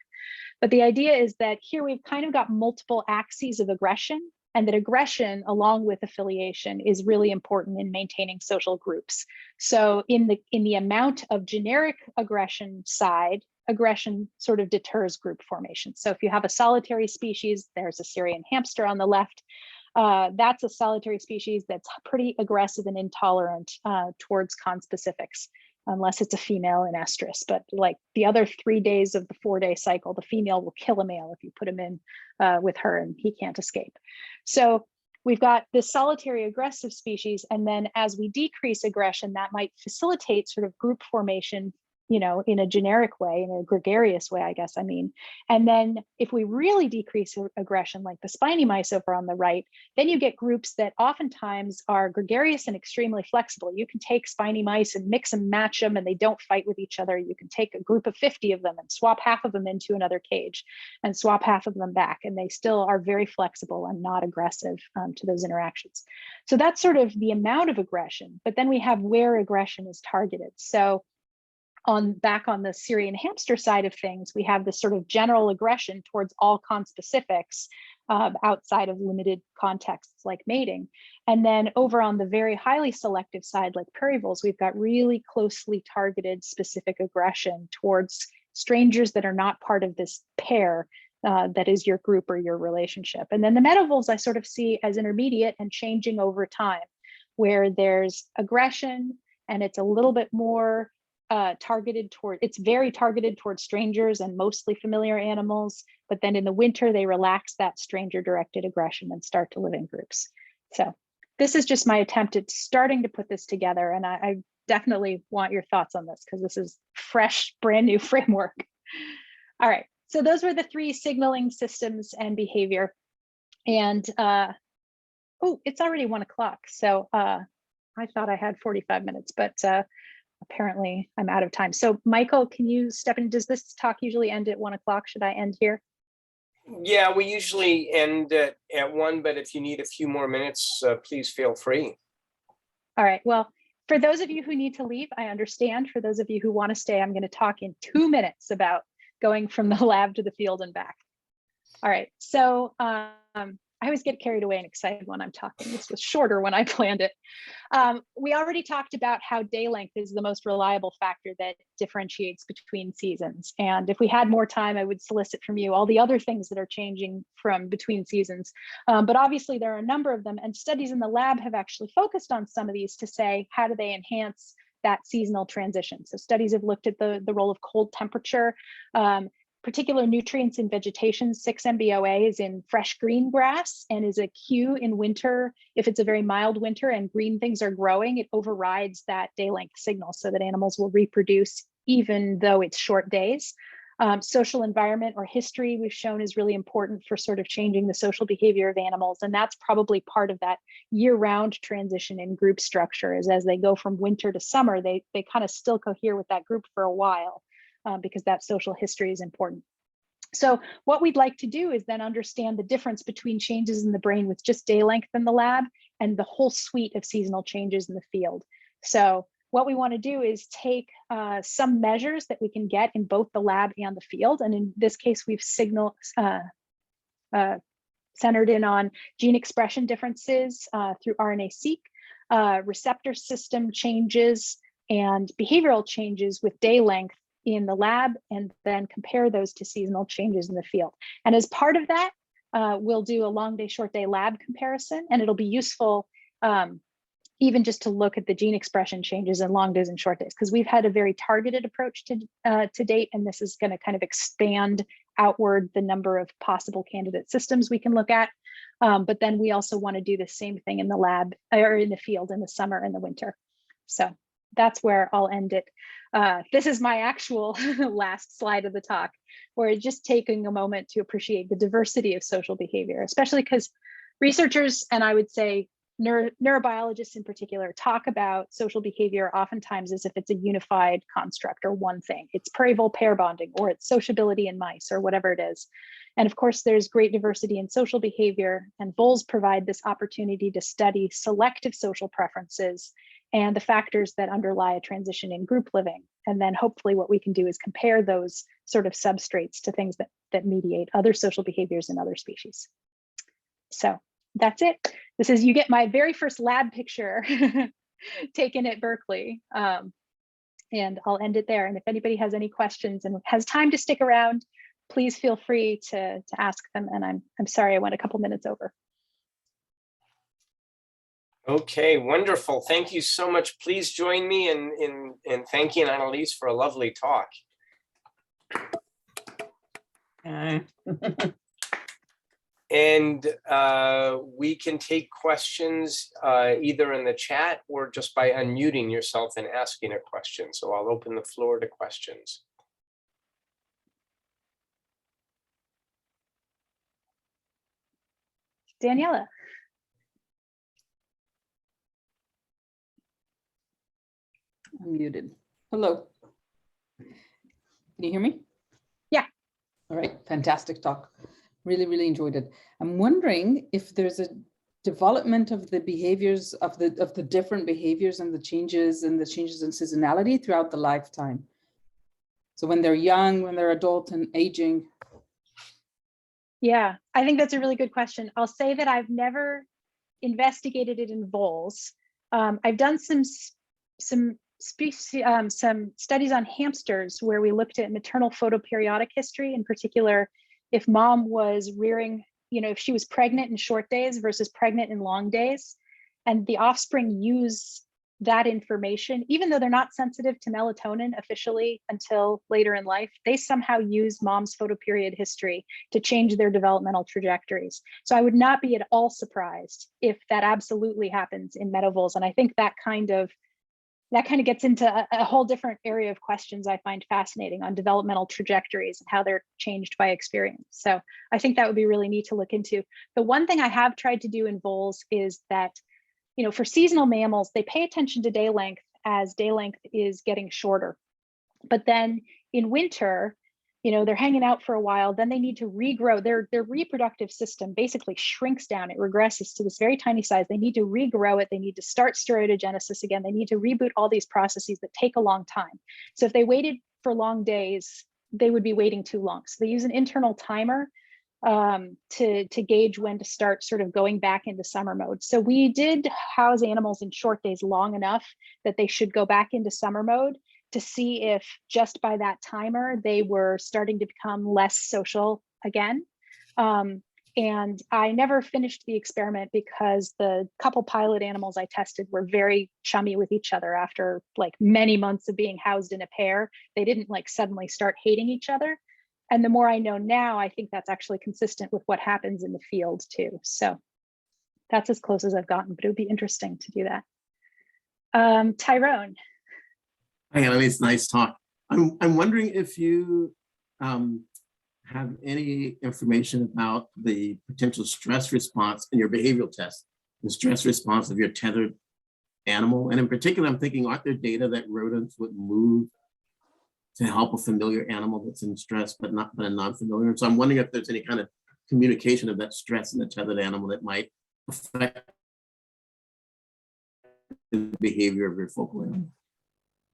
But the idea is that here we've kind of got multiple axes of aggression, and that aggression along with affiliation is really important in maintaining social groups. So in the amount of generic aggression side, aggression sort of deters group formation. So if you have a solitary species, there's a Syrian hamster on the left, that's a solitary species that's pretty aggressive and intolerant towards conspecifics, unless it's a female in estrus. But like the other 3 days of the 4-day cycle, the female will kill a male if you put him in with her and he can't escape. So we've got this solitary aggressive species, and then as we decrease aggression, that might facilitate sort of group formation in a generic way, in a gregarious way, I guess I mean. And then if we really decrease aggression, like the spiny mice over on the right, then you get groups that oftentimes are gregarious and extremely flexible. You can take spiny mice and mix and match them, and they don't fight with each other. You can take a group of 50 of them and swap half of them into another cage and swap half of them back, and they still are very flexible and not aggressive to those interactions. So that's sort of the amount of aggression, but then we have where aggression is targeted. So back on the Syrian hamster side of things, we have this sort of general aggression towards all conspecifics outside of limited contexts like mating. And then over on the very highly selective side, like prairie voles, we've got really closely targeted specific aggression towards strangers that are not part of this pair that is your group or your relationship. And then the meadow voles I sort of see as intermediate and changing over time, where there's aggression and it's a little bit more it's very targeted towards strangers and mostly familiar animals, but then in the winter they relax that stranger directed aggression and start to live in groups. So this is just my attempt at starting to put this together, and I definitely want your thoughts on this because this is fresh, brand new framework. All right, so those were the 3 signaling systems and behavior. And oh, it's already 1 o'clock, so I thought I had 45 minutes, but apparently I'm out of time. So Michael, can you step in? Does this talk usually end at 1 o'clock? Should I end here? Yeah, we usually end at 1, but if you need a few more minutes, please feel free. All right, well, for those of you who need to leave, I understand. For those of you who want to stay, I'm going to talk in 2 minutes about going from the lab to the field and back. All right, so I always get carried away and excited when I'm talking. This was shorter when I planned it. We already talked about how day length is the most reliable factor that differentiates between seasons. And if we had more time, I would solicit from you all the other things that are changing from between seasons. But obviously there are a number of them, and studies in the lab have actually focused on some of these to say, how do they enhance that seasonal transition? So studies have looked at the role of cold temperature, particular nutrients in vegetation. 6-MBOA is in fresh green grass and is a cue in winter. If it's a very mild winter and green things are growing, it overrides that day length signal so that animals will reproduce even though it's short days. Social environment or history we've shown is really important for sort of changing the social behavior of animals. And that's probably part of that year-round transition in group structure, is as they go from winter to summer, they kind of still cohere with that group for a while. Because that social history is important. So what we'd like to do is then understand the difference between changes in the brain with just day length in the lab and the whole suite of seasonal changes in the field. So what we want to do is take some measures that we can get in both the lab and the field. And in this case, we've centered in on gene expression differences through RNA-seq, receptor system changes, and behavioral changes with day length in the lab, and then compare those to seasonal changes in the field. And as part of that, we'll do a long day, short day lab comparison, and it'll be useful even just to look at the gene expression changes in long days and short days, because we've had a very targeted approach to date, and this is going to kind of expand outward the number of possible candidate systems we can look at. But then we also want to do the same thing in the lab or in the field in the summer and the winter. So that's where I'll end it. This is my actual last slide of the talk, where just taking a moment to appreciate the diversity of social behavior, especially because researchers, and I would say neurobiologists in particular, talk about social behavior oftentimes as if it's a unified construct or one thing. It's prairie vole pair bonding, or it's sociability in mice, or whatever it is. And of course, there's great diversity in social behavior, and voles provide this opportunity to study selective social preferences and the factors that underlie a transition in group living. And then hopefully what we can do is compare those sort of substrates to things that mediate other social behaviors in other species. So that's it. This is, you get my very first lab picture taken at Berkeley. And I'll end it there. And if anybody has any questions and has time to stick around, please feel free to ask them. And I'm sorry I went a couple minutes over. Okay, wonderful. Thank you so much. Please join me in thanking Annaliese for a lovely talk. And we can take questions either in the chat or just by unmuting yourself and asking a question. So I'll open the floor to questions. Daniela. I'm muted. Hello. Can you hear me? Yeah. All right. Fantastic talk. Really, really enjoyed it. I'm wondering if there's a development of the behaviors of the different behaviors and the changes in seasonality throughout the lifetime. So when they're young, when they're adult and aging. Yeah, I think that's a really good question. I'll say that I've never investigated it in voles. I've done some studies on hamsters where we looked at maternal photoperiodic history, in particular, if mom was rearing, if she was pregnant in short days versus pregnant in long days, and the offspring use that information, even though they're not sensitive to melatonin officially until later in life, they somehow use mom's photoperiod history to change their developmental trajectories. So I would not be at all surprised if that absolutely happens in meadow and I think that kind of gets into a whole different area of questions I find fascinating on developmental trajectories and how they're changed by experience. So I think that would be really neat to look into. The one thing I have tried to do in voles is that, for seasonal mammals, they pay attention to day length as day length is getting shorter. But then in winter, they're hanging out for a while, then they need to regrow. Their reproductive system basically shrinks down. It regresses to this very tiny size. They need to regrow it. They need to start steroidogenesis again. They need to reboot all these processes that take a long time. So if they waited for long days, they would be waiting too long. So they use an internal timer to gauge when to start sort of going back into summer mode. So we did house animals in short days long enough that they should go back into summer mode to see if just by that timer, they were starting to become less social again. And I never finished the experiment because the couple pilot animals I tested were very chummy with each other after like many months of being housed in a pair. They didn't like suddenly start hating each other. And the more I know now, I think that's actually consistent with what happens in the field too. So that's as close as I've gotten, but it would be interesting to do that. Tyrone. Hi, Annaliese, nice talk. I'm wondering if you have any information about the potential stress response in your behavioral test, the stress response of your tethered animal. And in particular, I'm thinking, aren't there data that rodents would move to help a familiar animal that's in stress, but a non-familiar? So I'm wondering if there's any kind of communication of that stress in the tethered animal that might affect the behavior of your focal animal.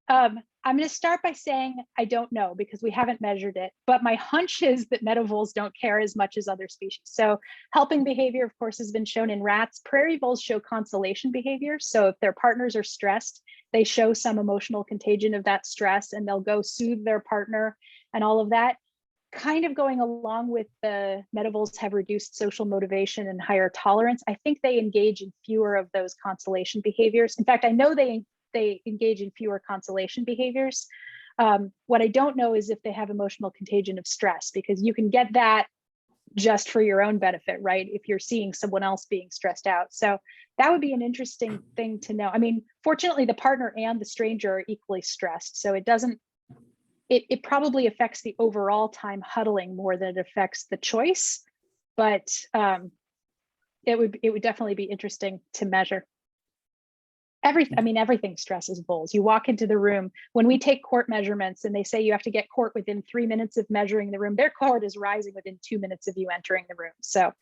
I'm going to start by saying I don't know because we haven't measured it, but my hunch is that meadow voles don't care as much as other species. So helping behavior, of course, has been shown in rats. Prairie voles show consolation behavior. So if their partners are stressed, they show some emotional contagion of that stress and they'll go soothe their partner and all of that. Kind of going along with the meadow voles have reduced social motivation and higher tolerance. I think they engage in fewer of those consolation behaviors. In fact, I know they engage in fewer consolation behaviors. What I don't know is if they have emotional contagion of stress, because you can get that just for your own benefit, right? If you're seeing someone else being stressed out. So that would be an interesting thing to know. I mean, fortunately, the partner and the stranger are equally stressed. So it probably affects the overall time huddling more than it affects the choice, but it would definitely be interesting to measure. Everything stresses voles. You walk into the room, when we take court measurements and they say you have to get court within 3 minutes of measuring the room, their court is rising within 2 minutes of you entering the room. So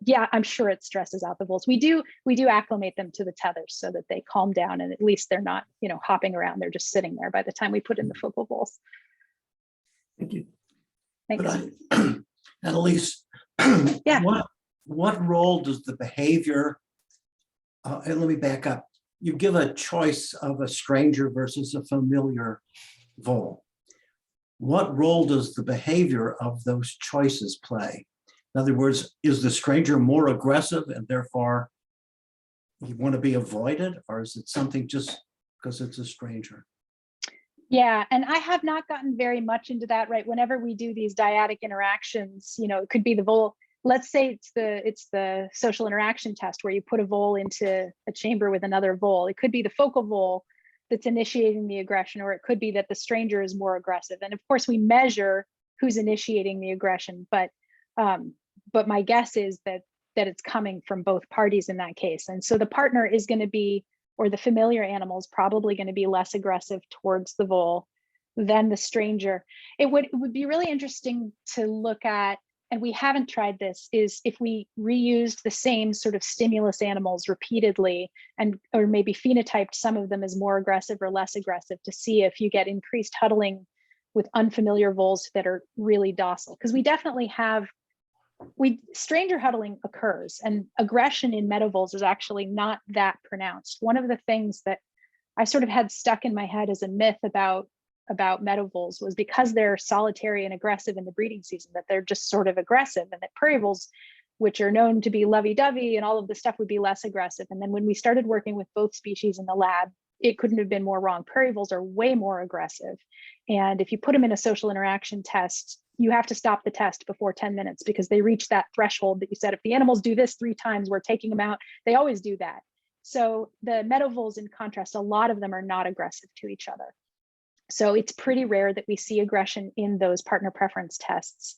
yeah, I'm sure it stresses out the voles. We do acclimate them to the tethers so that they calm down and at least they're not, hopping around. They're just sitting there by the time we put in the focal voles. Thank you. Thanks. Annaliese, Yeah. What role does the behavior, and let me back up. You give a choice of a stranger versus a familiar vole. What role does the behavior of those choices play? In other words, is the stranger more aggressive and therefore you want to be avoided, or is it something just because it's a stranger? Yeah, and I have not gotten very much into that, right? Whenever we do these dyadic interactions, it could be the vole let's say it's the social interaction test where you put a vole into a chamber with another vole. It could be the focal vole that's initiating the aggression, or it could be that the stranger is more aggressive. And of course, we measure who's initiating the aggression, but my guess is that it's coming from both parties in that case. And so the partner is going to be, or the familiar animal is probably going to be less aggressive towards the vole than the stranger. It would be really interesting to look at, and we haven't tried this, is if we reused the same sort of stimulus animals repeatedly, and or maybe phenotyped some of them as more aggressive or less aggressive, to see if you get increased huddling with unfamiliar voles that are really docile. Because we definitely have, stranger huddling occurs, and aggression in meadow voles is actually not that pronounced. One of the things that I sort of had stuck in my head as a myth about meadow voles was because they're solitary and aggressive in the breeding season, that they're just sort of aggressive, and that prairie voles, which are known to be lovey-dovey and all of the stuff, would be less aggressive. And then when we started working with both species in the lab, it couldn't have been more wrong. Prairie voles are way more aggressive. And if you put them in a social interaction test, you have to stop the test before 10 minutes because they reach that threshold that you said, if the animals do this 3 times, we're taking them out. They always do that. So the meadow voles, in contrast, a lot of them are not aggressive to each other. So it's pretty rare that we see aggression in those partner preference tests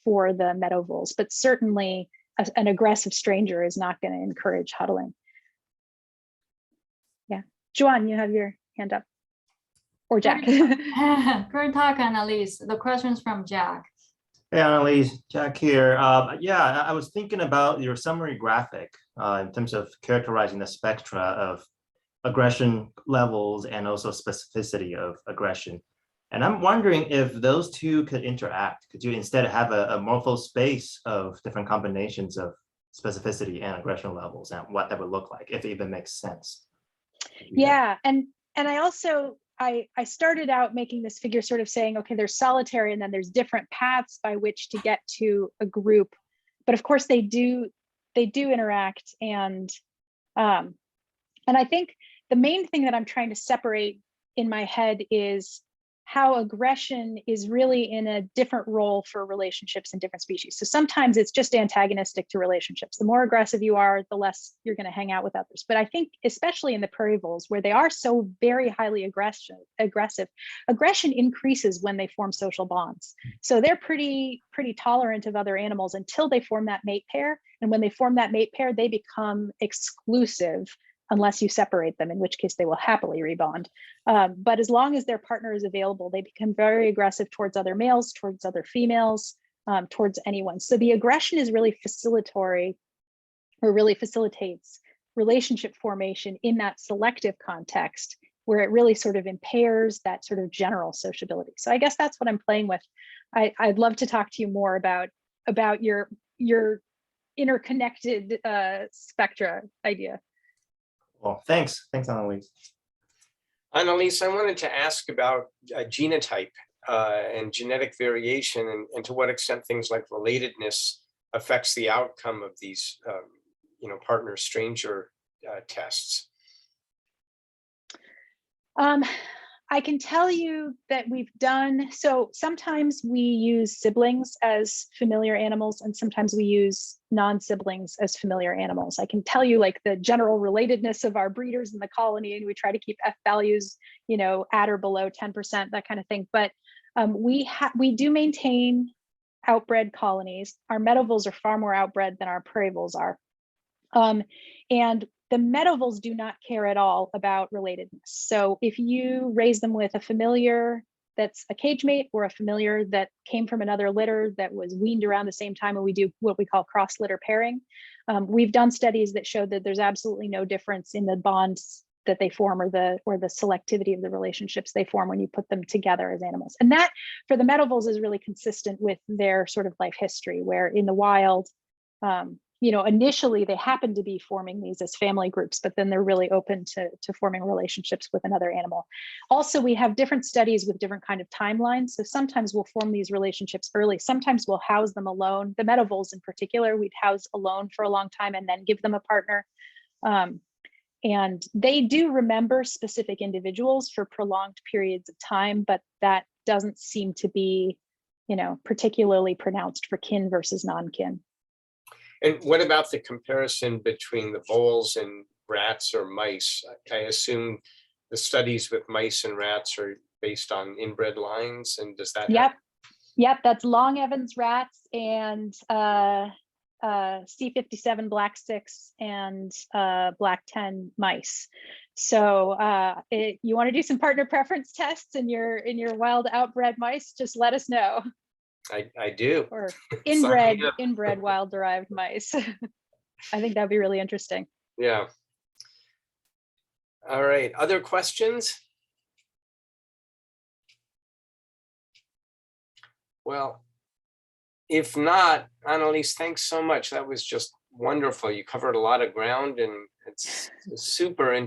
for the meadow voles, but certainly an aggressive stranger is not going to encourage huddling. Yeah, Juan, you have your hand up, or Jack. Great talk, Annaliese. The question's from Jack. Hey, Annaliese, Jack here. Yeah, I was thinking about your summary graphic in terms of characterizing the spectra of aggression levels and also specificity of aggression. And I'm wondering if those two could interact. Could you instead have a morpho space of different combinations of specificity and aggression levels, and what that would look like, if it even makes sense? Yeah, and I also, I started out making this figure sort of saying, okay, there's solitary and then there's different paths by which to get to a group. But of course they do interact. And I think the main thing that I'm trying to separate in my head is how aggression is really in a different role for relationships in different species. So sometimes it's just antagonistic to relationships. The more aggressive you are, the less you're going to hang out with others. But I think especially in the prairie voles, where they are so very highly aggressive, aggression increases when they form social bonds. So they're pretty tolerant of other animals until they form that mate pair. And when they form that mate pair, they become exclusive unless you separate them, in which case they will happily rebond. But as long as their partner is available, they become very aggressive towards other males, towards other females, towards anyone. So the aggression is really facilitatory, or really facilitates relationship formation in that selective context, where it really sort of impairs that sort of general sociability. So I guess that's what I'm playing with. I'd love to talk to you more about your interconnected spectra idea. Well, thanks, Annaliese. Annaliese, I wanted to ask about genotype and genetic variation, and to what extent things like relatedness affects the outcome of these, partner stranger tests. I can tell you that we've done, so sometimes we use siblings as familiar animals, and sometimes we use non-siblings as familiar animals. I can tell you like the general relatedness of our breeders in the colony, and we try to keep F values, at or below 10%, that kind of thing. But we do maintain outbred colonies. Our meadow voles are far more outbred than our prairie voles are. And the meadow voles do not care at all about relatedness. So if you raise them with a familiar that's a cage mate, or a familiar that came from another litter that was weaned around the same time, and we do what we call cross litter pairing, we've done studies that show that there's absolutely no difference in the bonds that they form, or the selectivity of the relationships they form when you put them together as animals. And that for the meadow voles is really consistent with their sort of life history, where in the wild, initially they happen to be forming these as family groups, but then they're really open to forming relationships with another animal. Also, we have different studies with different kind of timelines. So sometimes we'll form these relationships early. Sometimes we'll house them alone. The meadow voles in particular, we'd house alone for a long time and then give them a partner. And they do remember specific individuals for prolonged periods of time, but that doesn't seem to be, particularly pronounced for kin versus non-kin. And what about the comparison between the voles and rats or mice? I assume the studies with mice and rats are based on inbred lines, and does that? Yep, that's Long Evans rats and C57 black sticks and black 10 mice. So you want to do some partner preference tests in your wild outbred mice, just let us know. I do. Or Sign me up. inbred wild derived mice. I think that'd be really interesting. Yeah. All right, other questions? Well, if not, Annaliese, thanks so much. That was just wonderful. You covered a lot of ground and it's super interesting.